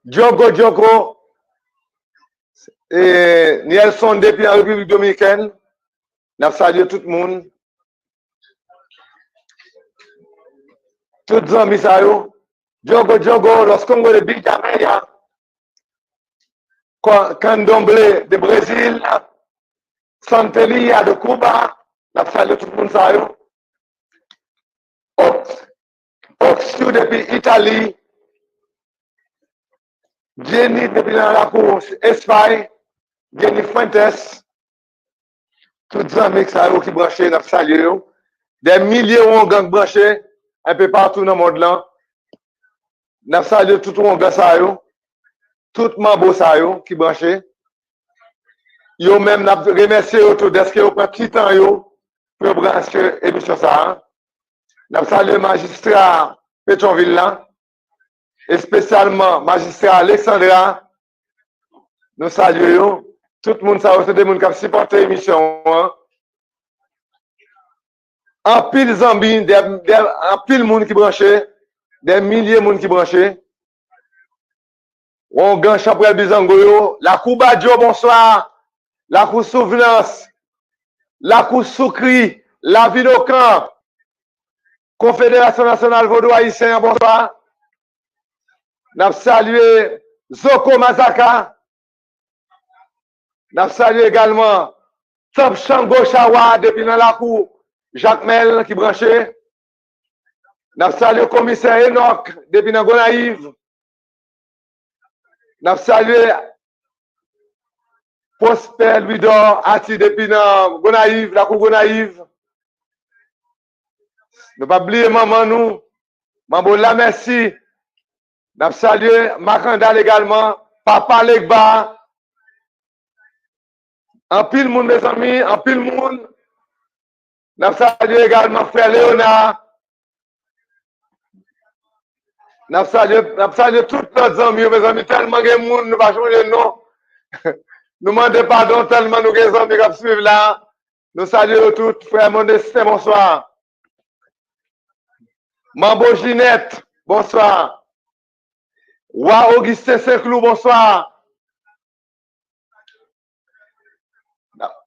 Diogo, et Nelson depuis la République Dominicaine. Nous saluons tout le monde. Tout les amis, Diogo, los Congo de Bijameya, Candomblé de Brésil, Santelia de Cuba, nous saluons tout le monde. Oxiu depuis Italie, Jenny depuis la course Espagne, Jenny Fuentes, tous les amis qui branchés, nous saluons. Des milliers de gang branchés, un peu partout dans le monde là. Nous saluons tout le monde, tout le monde qui branché. Yo même nous remercié autour de ce que vous prenez petit temps pour brancher l'émission ça. Nous saluons le magistrat Pétionville là, et spécialement magistrat Alexandra. Nous saluons tout le monde, c'est des gens qui ont supporté l'émission. En pile Zambie, en pile monde qui branché, des milliers de monde qui branché. On gagne Chaprel Bizangoyo, la Koubadio, bonsoir, la Kou Souvenance, la Kou Soukri, la Vidocan, Confédération nationale Vaudois haïtien, bonsoir. Nous saluons Zoko Mazaka. Nous saluons également Top Shango Chawa depuis dans la cour. Jacques Mel qui branché. Nous saluons le commissaire Enoch depuis dans Gonaïve. Nous saluons Prosper Louis-Dor Ati depuis dans Gonaïve, la cour Gonaïve. Ne pas oublier maman nous. Maman la merci. Nous saluons Macandal également. Papa Legba. En pile monde mes amis, en pile monde. Nous saluons également frère Léonard. Nous saluons tous nos amis, mes amis, tellement de monde, nous ne pouvons pas changer de nom. Nous demandons pardon tellement nous des amis qui suivent là. Nous saluons tous, frère Modestin, bonsoir. Mambo Ginette, bonsoir. Roi Augustin Saint-Cloud, bonsoir.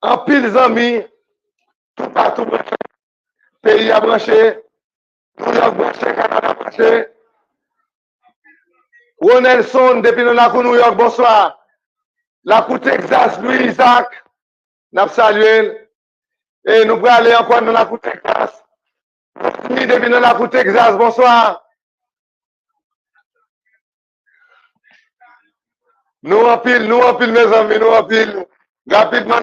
En pile amis, tout partout branché, pays à branché, New York branché, Canada branché. Ronelson depuis la cour New York, bonsoir. La cour Texas, Louis Isaac, nous saluons. Et nous pouvons aller encore dans la cour Texas. Depuis la cour Texas, bonsoir. Nous en pile, mes amis, nous en pile. Rapidement,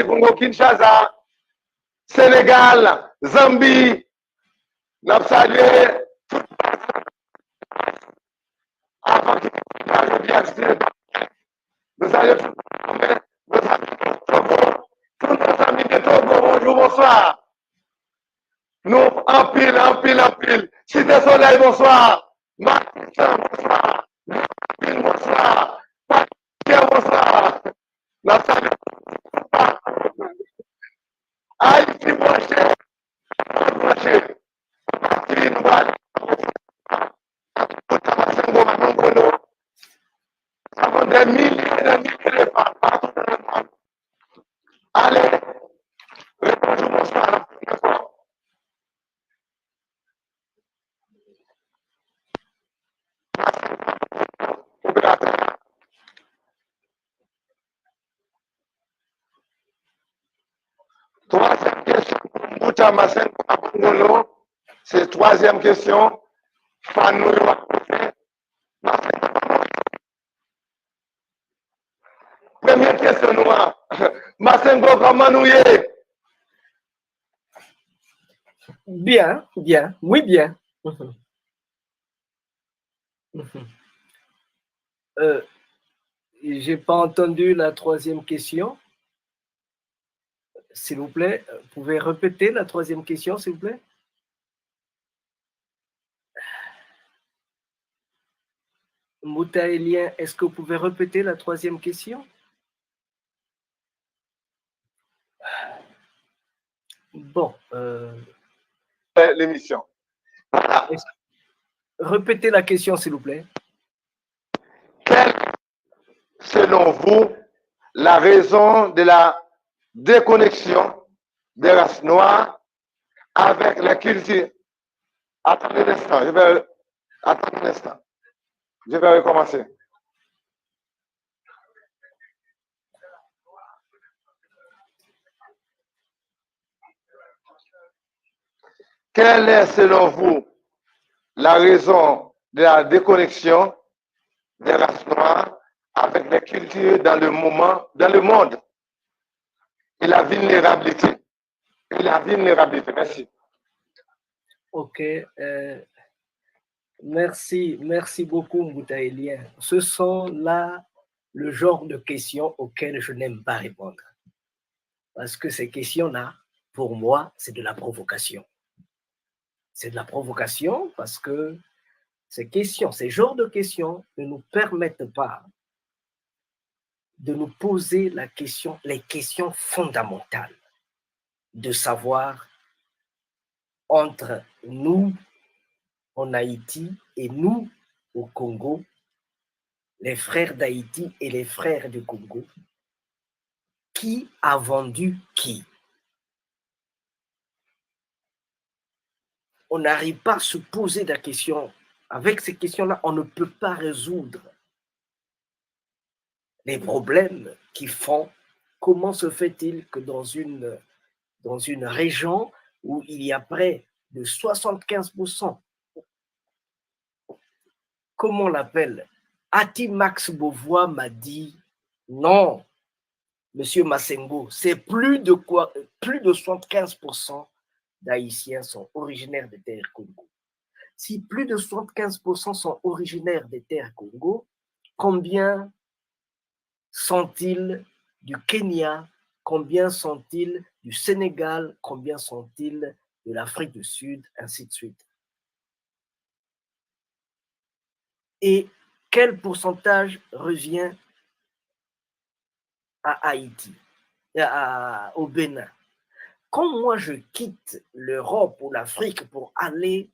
Congo Kinshasa, Sénégal, Zambie, nous saluons avant que nous saluons tous nos amis de Togo, bonjour, bonsoir. Nous, en pile. Cité Soleil, bonsoir. Martin, bonsoir. Bonsoir. Patrick, bonsoir. La salle. Haïti, branché. Branché. Patrick, voilà. Nous avons des milliers de femmes partout dans le monde. Allez. Bonjour, bonsoir. Troisième question pour Mbouta Masengo, c'est troisième question. Fanou première question, noire. Masengo, comment nous y est? Bien, bien, muy bien. Mhm. Mhm. J'ai pas entendu la troisième question. S'il vous plaît, vous pouvez répéter la troisième question, s'il vous plaît? Moutaélien, est-ce que vous pouvez répéter la troisième question? Bon, L'émission. répétez la question, s'il vous plaît. Quelle, selon vous, la raison de la déconnexion des races noires avec la culture? Attendez un instant, attendez un instant. Je vais recommencer. Quelle est, selon vous, la raison de la déconnexion des races noires avec les cultures dans le monde et la vulnérabilité? Et la vulnérabilité. Merci. Ok. Merci beaucoup, Moutaélien. Ce sont là le genre de questions auxquelles je n'aime pas répondre. Parce que ces questions-là, pour moi, c'est de la provocation. C'est de la provocation parce que ces questions, ces genres de questions ne nous permettent pas de nous poser les questions fondamentales, de savoir entre nous en Haïti et nous au Congo, les frères d'Haïti et les frères du Congo, qui a vendu qui? On n'arrive pas à se poser la question. Avec ces questions-là, on ne peut pas résoudre les problèmes qui font. Comment se fait-il que dans une région où il y a près de 75%, comment on l'appelle? Ati Max Beauvois m'a dit non, Monsieur Massengo, c'est plus de 75% d'Haïtiens sont originaires des terres Congo. Si plus de 75% sont originaires des terres Congo, combien sont-ils du Kenya? Combien sont-ils du Sénégal? Combien sont-ils de l'Afrique du Sud? Ainsi de suite. Et quel pourcentage revient à Haïti, au Bénin? Quand moi je quitte l'Europe ou l'Afrique pour aller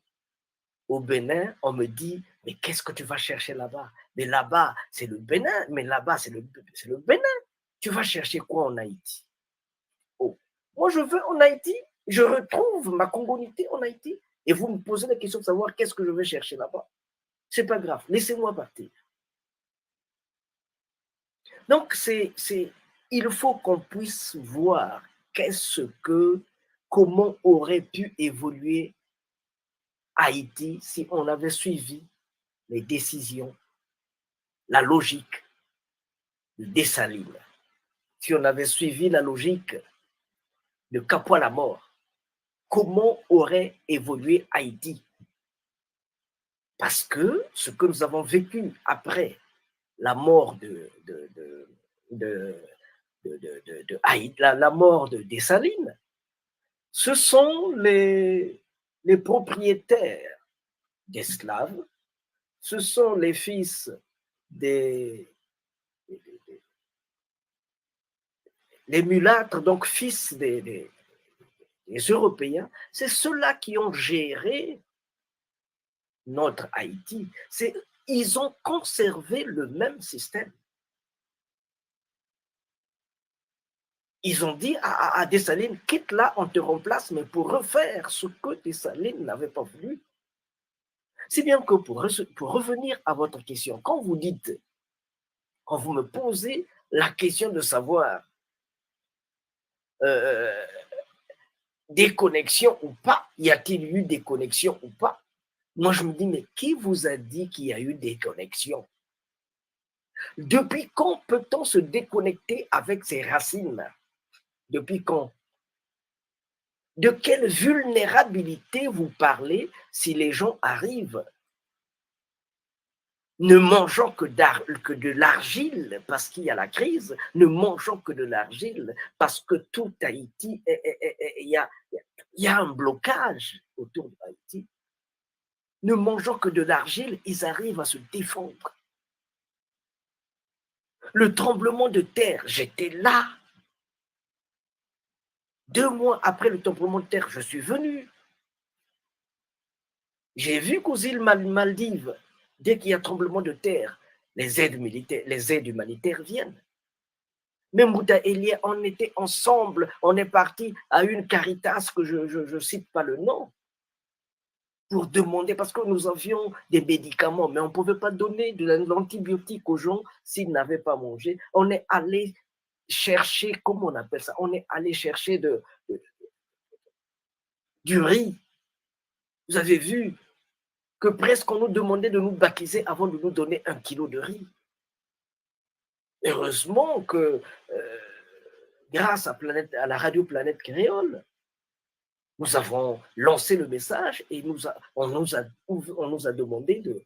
au Bénin, on me dit, mais qu'est-ce que tu vas chercher là-bas? Mais là-bas, c'est le Bénin, mais là-bas, c'est le Bénin. Tu vas chercher quoi en Haïti? Oh, moi je veux en Haïti, je retrouve ma congolité en Haïti, et vous me posez la question de savoir qu'est-ce que je vais chercher là-bas. C'est pas grave, laissez-moi partir. Donc, il faut qu'on puisse voir comment aurait pu évoluer Haïti si on avait suivi les décisions, la logique de Dessalines, si on avait suivi la logique de Capois la mort. Comment aurait évolué Haïti? Parce que ce que nous avons vécu après la mort la mort de Dessalines, ce sont les propriétaires d'esclaves, ce sont les fils les mulâtres, donc fils des Européens, c'est ceux-là qui ont géré notre Haïti. Ils ont conservé le même système. Ils ont dit à Dessalines, quitte là, on te remplace, mais pour refaire ce que Dessalines n'avait pas voulu. Si bien que pour revenir à votre question, quand vous me posez la question de savoir déconnexion ou pas, y a-t-il eu déconnexion ou pas? Moi, je me dis, mais qui vous a dit qu'il y a eu déconnexion? Depuis quand peut-on se déconnecter avec ses racines? Depuis quand? De quelle vulnérabilité vous parlez si les gens arrivent ne mangeant que de l'argile parce qu'il y a la crise, ne mangeant que de l'argile parce que tout Haïti, il y a un blocage autour de Haïti. Ne mangeant que de l'argile, ils arrivent à se défendre. Le tremblement de terre, j'étais là. 2 mois après le tremblement de terre, je suis venu. J'ai vu qu'aux îles Maldives, dès qu'il y a tremblement de terre, les aides humanitaires viennent. Même Mouta Elia, on était ensemble, on est parti à une Caritas que je ne cite pas le nom, pour demander, parce que nous avions des médicaments, mais on ne pouvait pas donner de l'antibiotique aux gens s'ils n'avaient pas mangé. On est allé chercher, comment on appelle ça? On est allé chercher du riz. Vous avez vu que presque on nous demandait de nous baptiser avant de nous donner 1 kilo de riz. Heureusement que, grâce à la radio Planète Créole, nous avons lancé le message et on nous a demandé de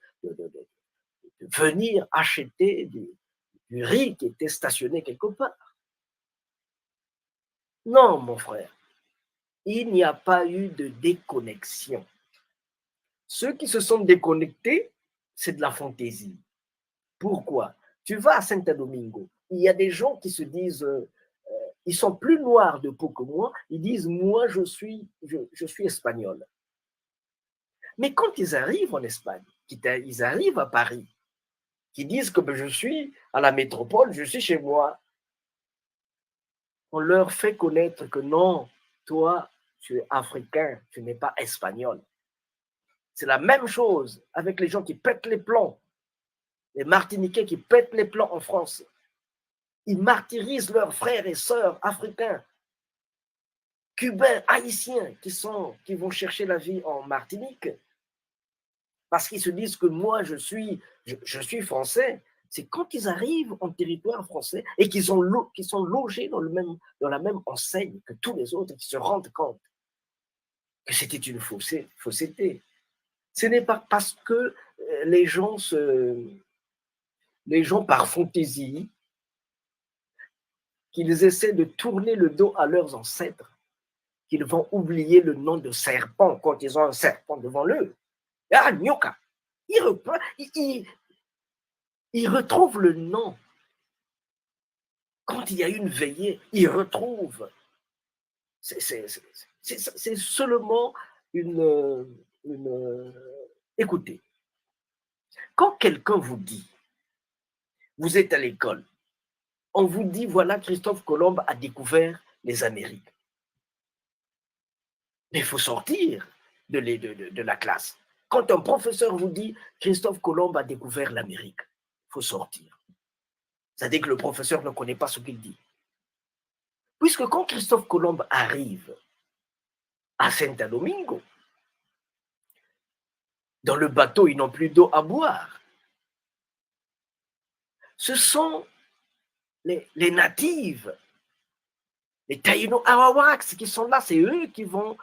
venir acheter du riz qui était stationné quelque part. Non, mon frère, il n'y a pas eu de déconnexion. Ceux qui se sont déconnectés, c'est de la fantaisie. Pourquoi? Tu vas à Saint-Domingo, il y a des gens qui se disent, ils sont plus noirs de peau que moi, ils disent, moi, je suis espagnol. Mais quand ils arrivent en Espagne, ils arrivent à Paris, qui disent que je suis à la métropole, je suis chez moi, on leur fait connaître que non, toi, tu es africain, tu n'es pas espagnol. C'est la même chose avec les gens qui pètent les plombs, les Martiniquais qui pètent les plombs en France. Ils martyrisent leurs frères et sœurs africains, cubains, haïtiens, qui vont chercher la vie en Martinique, parce qu'ils se disent que moi, je suis français. C'est quand ils arrivent en territoire français et qu'ils sont logés dans la même enseigne que tous les autres, qui se rendent compte que c'était une fausseté. Ce n'est pas parce que les gens par fantaisie, qu'ils essaient de tourner le dos à leurs ancêtres, qu'ils vont oublier le nom de serpent quand ils ont un serpent devant eux. Ah, Nyoka, ils retrouvent le nom. Quand il y a une veillée, ils retrouvent. C'est seulement une... Écoutez, quand quelqu'un vous dit, vous êtes à l'école, on vous dit, voilà, Christophe Colomb a découvert les Amériques. Mais il faut sortir de la classe. Quand un professeur vous dit, Christophe Colomb a découvert l'Amérique, il faut sortir. C'est-à-dire que le professeur ne connaît pas ce qu'il dit. Puisque quand Christophe Colomb arrive à Saint-Domingo, dans le bateau, ils n'ont plus d'eau à boire. Ce sont les natives, les Taïno Arawaks qui sont là, c'est eux qui vont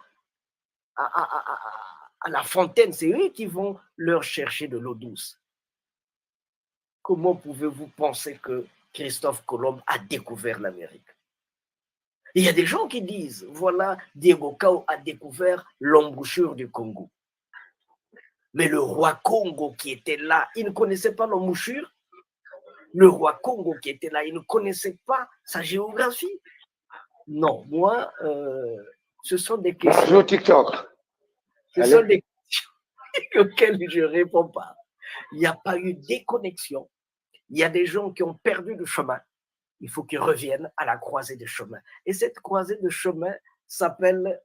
à la fontaine, c'est eux qui vont leur chercher de l'eau douce. Comment pouvez-vous penser que Christophe Colomb a découvert l'Amérique? Il y a des gens qui disent, voilà, Diego Cao a découvert l'embouchure du Congo. Mais le roi Congo qui était là, il ne connaissait pas l'embouchure. Le roi Congo qui était là, il ne connaissait pas sa géographie. Non, moi, ce sont des questions. Bonjour TikTok. Ce sont des questions auxquelles je ne réponds pas. Il n'y a pas eu déconnexion. Il y a des gens qui ont perdu le chemin. Il faut qu'ils reviennent à la croisée de chemin. Et cette croisée de chemin s'appelle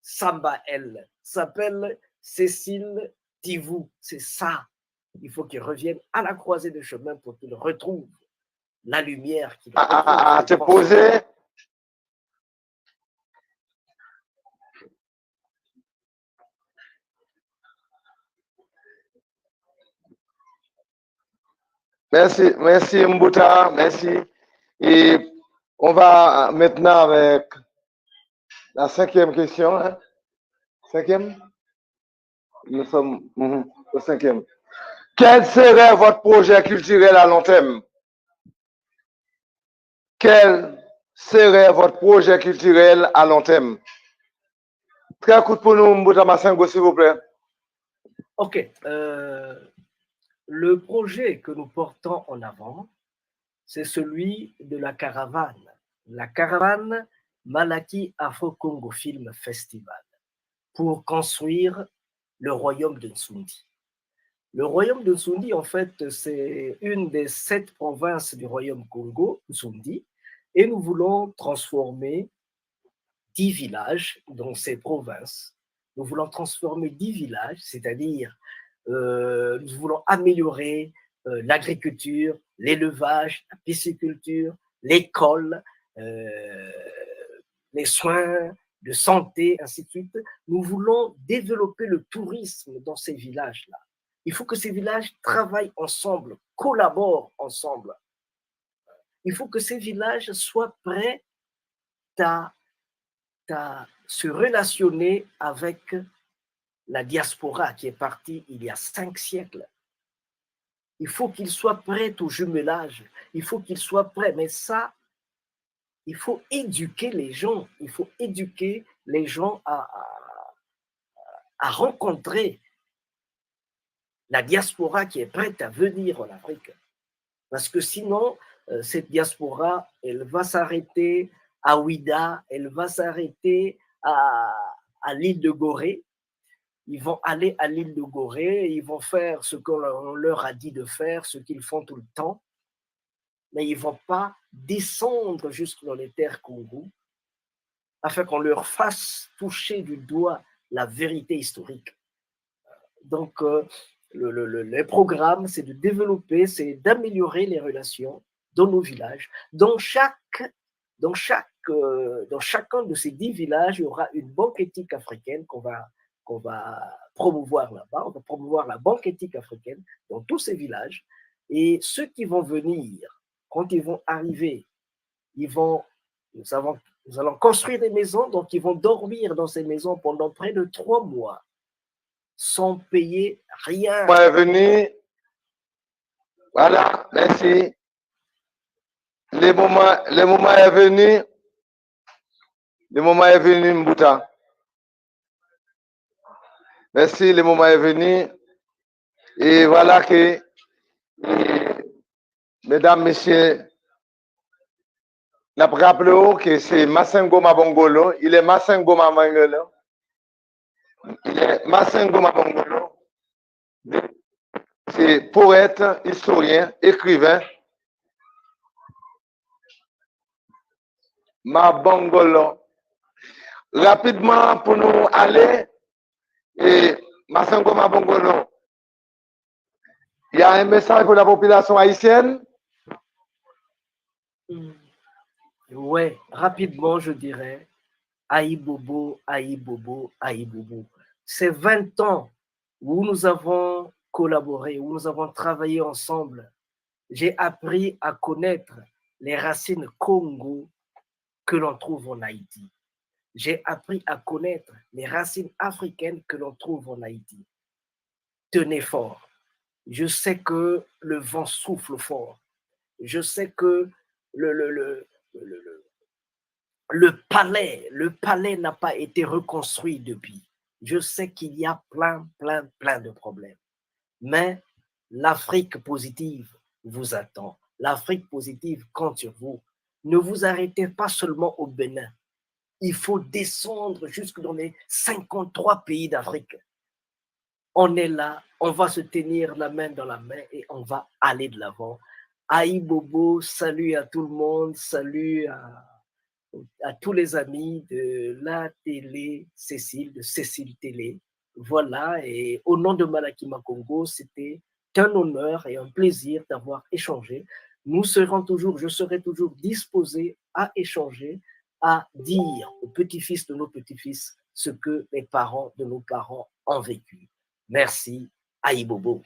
Samba L, s'appelle Cécile Tivou. C'est ça. Il faut qu'ils reviennent à la croisée de chemin pour qu'ils retrouvent la lumière. Te poser. Merci Mbouta, merci. Et on va maintenant avec La cinquième question, hein? Cinquième? Nous sommes au cinquième. Quel serait votre projet culturel à long terme? Quel serait votre projet culturel à long terme? Très court pour nous, Mbouta Massengo, s'il vous plaît. Ok. Le projet que nous portons en avant, c'est celui de la caravane. La caravane Malaki Afro-Congo Film Festival pour construire le royaume de Nsundi. Le royaume de Nsundi, en fait, c'est une des 7 provinces du royaume Congo, Nsundi, et nous voulons transformer 10 villages dans ces provinces. Nous voulons transformer 10 villages, c'est-à-dire nous voulons améliorer l'agriculture, l'élevage, la pisciculture, l'école, les soins de santé, ainsi de suite. Nous voulons développer le tourisme dans ces villages-là. Il faut que ces villages travaillent ensemble, collaborent ensemble. Il faut que ces villages soient prêts à se relationner avec la diaspora qui est partie il y a 5 siècles. Il faut qu'ils soient prêts au jumelage. Il faut qu'ils soient prêts. Mais ça, il faut éduquer les gens. Il faut éduquer les gens à rencontrer la diaspora qui est prête à venir en Afrique. Parce que sinon, cette diaspora, elle va s'arrêter à Ouida, elle va s'arrêter à l'île de Gorée. Ils vont aller à l'île de Gorée, ils vont faire ce qu'on leur a dit de faire, ce qu'ils font tout le temps, mais ils ne vont pas descendre jusque dans les terres Congo afin qu'on leur fasse toucher du doigt la vérité historique. Donc, le programme, c'est de développer, c'est d'améliorer les relations dans nos villages. Dans chacun de ces 10 villages, il y aura une banque éthique africaine qu'on va promouvoir là-bas. On va promouvoir la banque éthique africaine dans tous ces villages. Et ceux qui vont venir, quand ils vont arriver, nous allons construire des maisons, donc ils vont dormir dans ces maisons pendant près de 3 mois sans payer rien. Est venu. Voilà, merci. Le moment est venu. Le moment est venu, Mbouta. Merci, le moment est venu. Et voilà que, mesdames, messieurs, n'a pas rappelé que c'est Massengo Mabongolo. Il est Massengo Mabongolo. Il est Massengo Mabongolo. C'est poète, historien, écrivain. Mabongolo. Rapidement, pour nous aller, et Massengo Mabongolo, il y a un message pour la population haïtienne. Ouais, rapidement, je dirais, Aïe Bobo, Aïe Bobo, Aïe Bobo. C'est 20 ans où nous avons collaboré, où nous avons travaillé ensemble. J'ai appris à connaître les racines Congo que l'on trouve en Haïti. J'ai appris à connaître les racines africaines que l'on trouve en Haïti. Tenez fort. Je sais que le vent souffle fort. Je sais que le palais n'a pas été reconstruit depuis. Je sais qu'il y a plein de problèmes. Mais l'Afrique positive vous attend. L'Afrique positive compte sur vous. Ne vous arrêtez pas seulement au Bénin. Il faut descendre jusque dans les 53 pays d'Afrique. On est là, on va se tenir la main dans la main et on va aller de l'avant. Aïe Bobo, salut à tout le monde, salut à tous les amis de la télé Cécile, de Cécile Télé. Voilà, et au nom de Malaki Makongo, c'était un honneur et un plaisir d'avoir échangé. Je serai toujours disposé à échanger, à dire aux petits-fils de nos petits-fils ce que les parents de nos parents ont vécu. Merci, Aïe Bobo.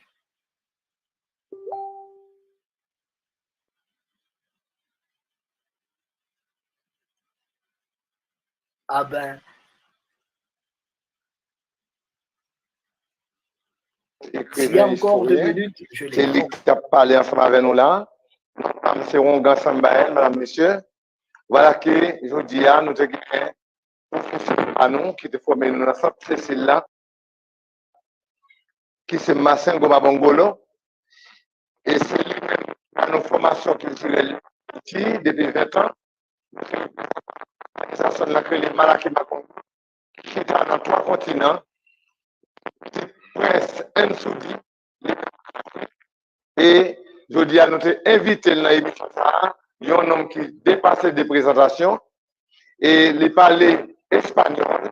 Ah ben, s'il y a écrivain encore 2 historien. minutes, je les C'est lui prends. qui a parlé ensemble avec nous là. C'est Rongan Sambael, madame, monsieur. Voilà que je dis à nous avons un professeur à nous qui était formé dans cette Cécile là, qui c'est Massengo Mabongolo. Et c'est lui-même qui a une formation culturelle depuis 20 ans. Ça sonne là que les Malaki Makongo, qui est dans 3 continents, Prince Nsoudi. Et je dis à nous inviter dans l'émission ça, il y a un homme qui dépasse des présentations et il parlait espagnol,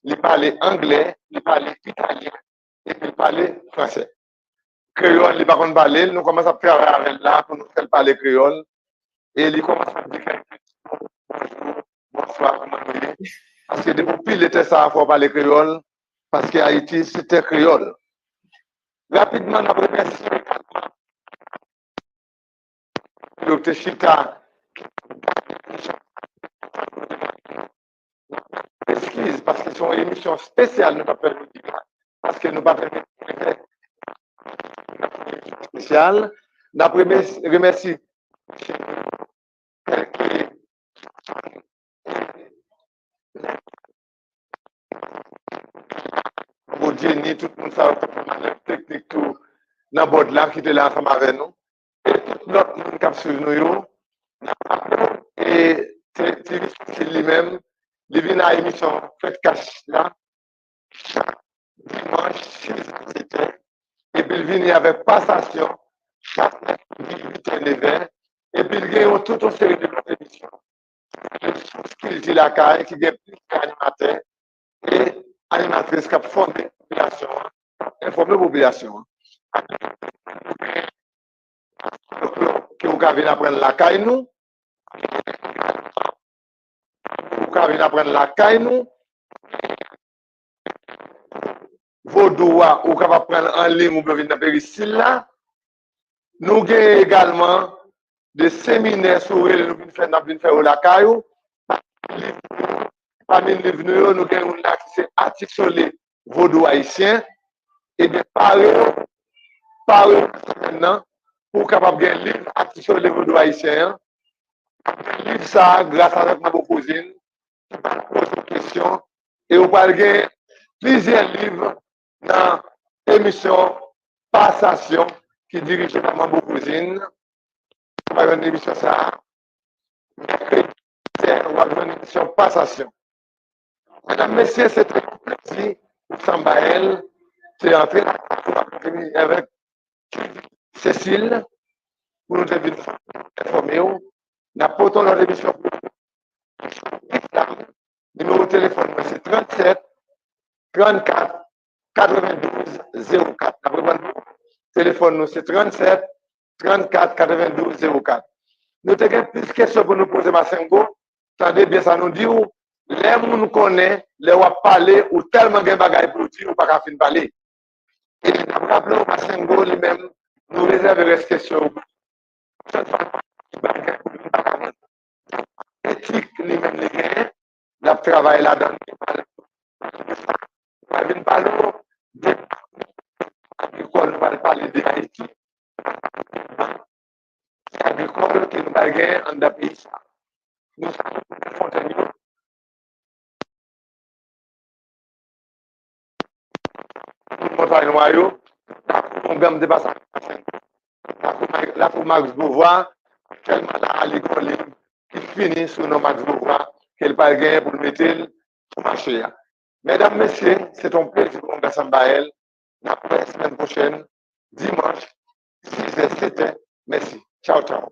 il parlait anglais, il parlait italien et il parlait français. Créole, il ne parle pas parler, nous commençons à faire avec là pour nous faire parler créole et il commence à dire bonjour, bonsoir, comment vous allez. Parce que depuis il était ça, il faut parler créole parce qu'Haïti c'était créole. Rapidement, on a remercié également Dr. Chita. Excuse, parce que c'est une émission spéciale, nous ne pouvons pas dire, parce que nous ne pouvons pas faire spéciale. Nous remercions Jenny, tout le monde ça technique tout dans le bord là qui était là ensemble avec nous. Et tout l'autre monde qui a suivi nous. Et c'est lui-même, il vient à l'émission Fête Cash là, chaque dimanche, 6 h, et puis il vient avec passation, chaque mercredi, 8h20, et puis il gagne toute une série de émissions. Ce qu'il dit la caille, qui gagne plus qu'animateur, et animatrice qui a formé la population, informé la population. Qui vous avez apprendre la caille nous, vous avez apprendre la caille nous, vos doigts, vous pouvez prendre en ligne, vous pouvez venir péricile là. Nous avons également des séminaires sur nous venons faire au la caille. Parmi les livres, nous avons un qui c'est article sur les vaudou haïtiens. Et bien, par maintenant, pour capable de gagner un livre article sur les vaudou haïtiens. Un livre ça, grâce à notre cousine, qui va poser des questions. Et vous pouvez gagner plusieurs livres dans l'émission Passation qui dirige par ma cousine. On va une émission ça. Mercredi, on va une émission Passation. Mesdames, messieurs, c'est très plaisir pour Sambael. C'est entré avec Cécile pour nous informer. Nous apportons notre émission pour numéro de téléphone, c'est 37 34 92 04. Téléphone, c'est 37 34 92 04. Nous avons plus de questions pour nous poser, Massengo. Attendez bien, ça nous dit où les gens nous connaissent, les gens parlent, ou tellement de bagages pour dire, ou pas qu'à fin de parler. Et nous rappelons Massengo lui-même, nous réservons des questions. Éthique lui-même, les gars, nous travaillons là-dedans. Nous parlons de l'école, nous parlons de Haïti. C'est l'école que nous parlons en pays. Nous sommes Fontainebleau. Montagne Noyau, on gamme de passage. La pour Max Beauvoir, tellement la l'école qui finit sur nos Max Beauvoir, qu'elle pas gagner pour le mettre sur le marché. Mesdames, messieurs, c'est un plaisir pour nous Sambael. La semaine prochaine, dimanche, 6h, 7h. Merci. Ciao, ciao.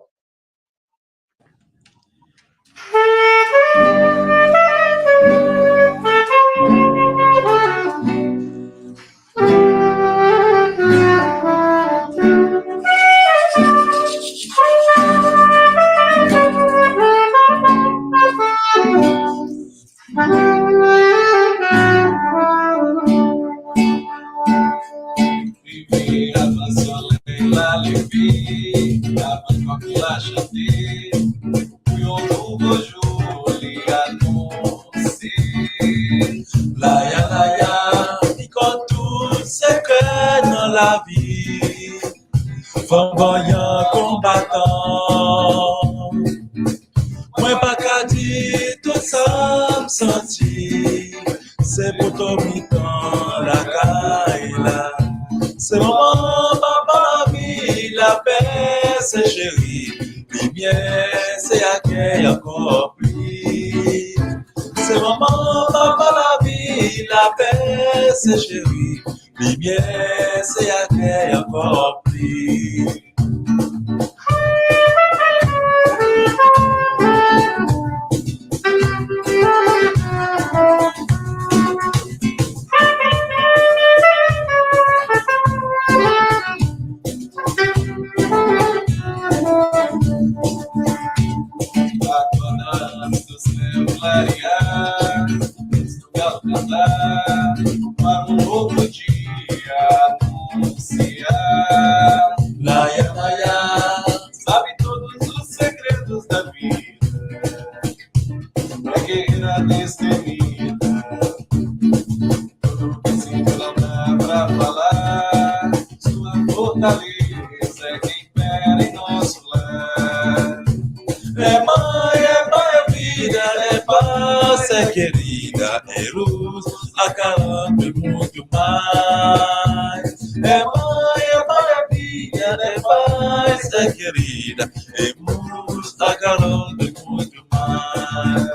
La vie, la chanter, puis on ouvre jour. la vie, flamboyant combattant. Moi pas qu'à dire tout ça me senti, c'est pour ton mi-temps la caille là. C'est maman, papa, la vie, la paix, c'est chéri, lumière, c'est accueil encore plus. C'est maman, papa, la vie, la paix, c'est chéri, lumière, c'est accueil encore plus. Para um novo dia anunciar. Laia, laia, sabe todos os segredos da vida. É guerreira destemida. Tudo que se não dá pra falar. Sua fortaleza é quem impera em nosso lar. É mãe, é vida, é paz, é querida, é luz, acalando e muito mais. É mãe, é vida, é paz, é querida, é luz, acalando e muito mais.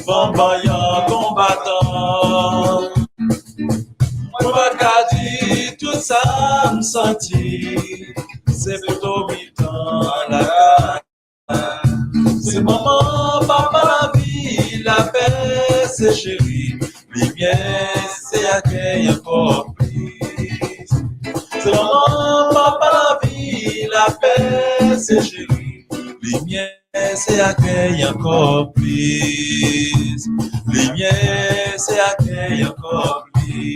Flamboyant combattant, moi pas qu'à dire tout ça me sentir, c'est plutôt mi-temps la caille. C'est maman, papa, la vie, la paix, c'est chéri, lumière, c'est accueil encore plus. C'est maman, papa, la vie, la paix, c'est chéri, lumière, c'est accueil encore plus. Lumière, c'est accueil encore plus.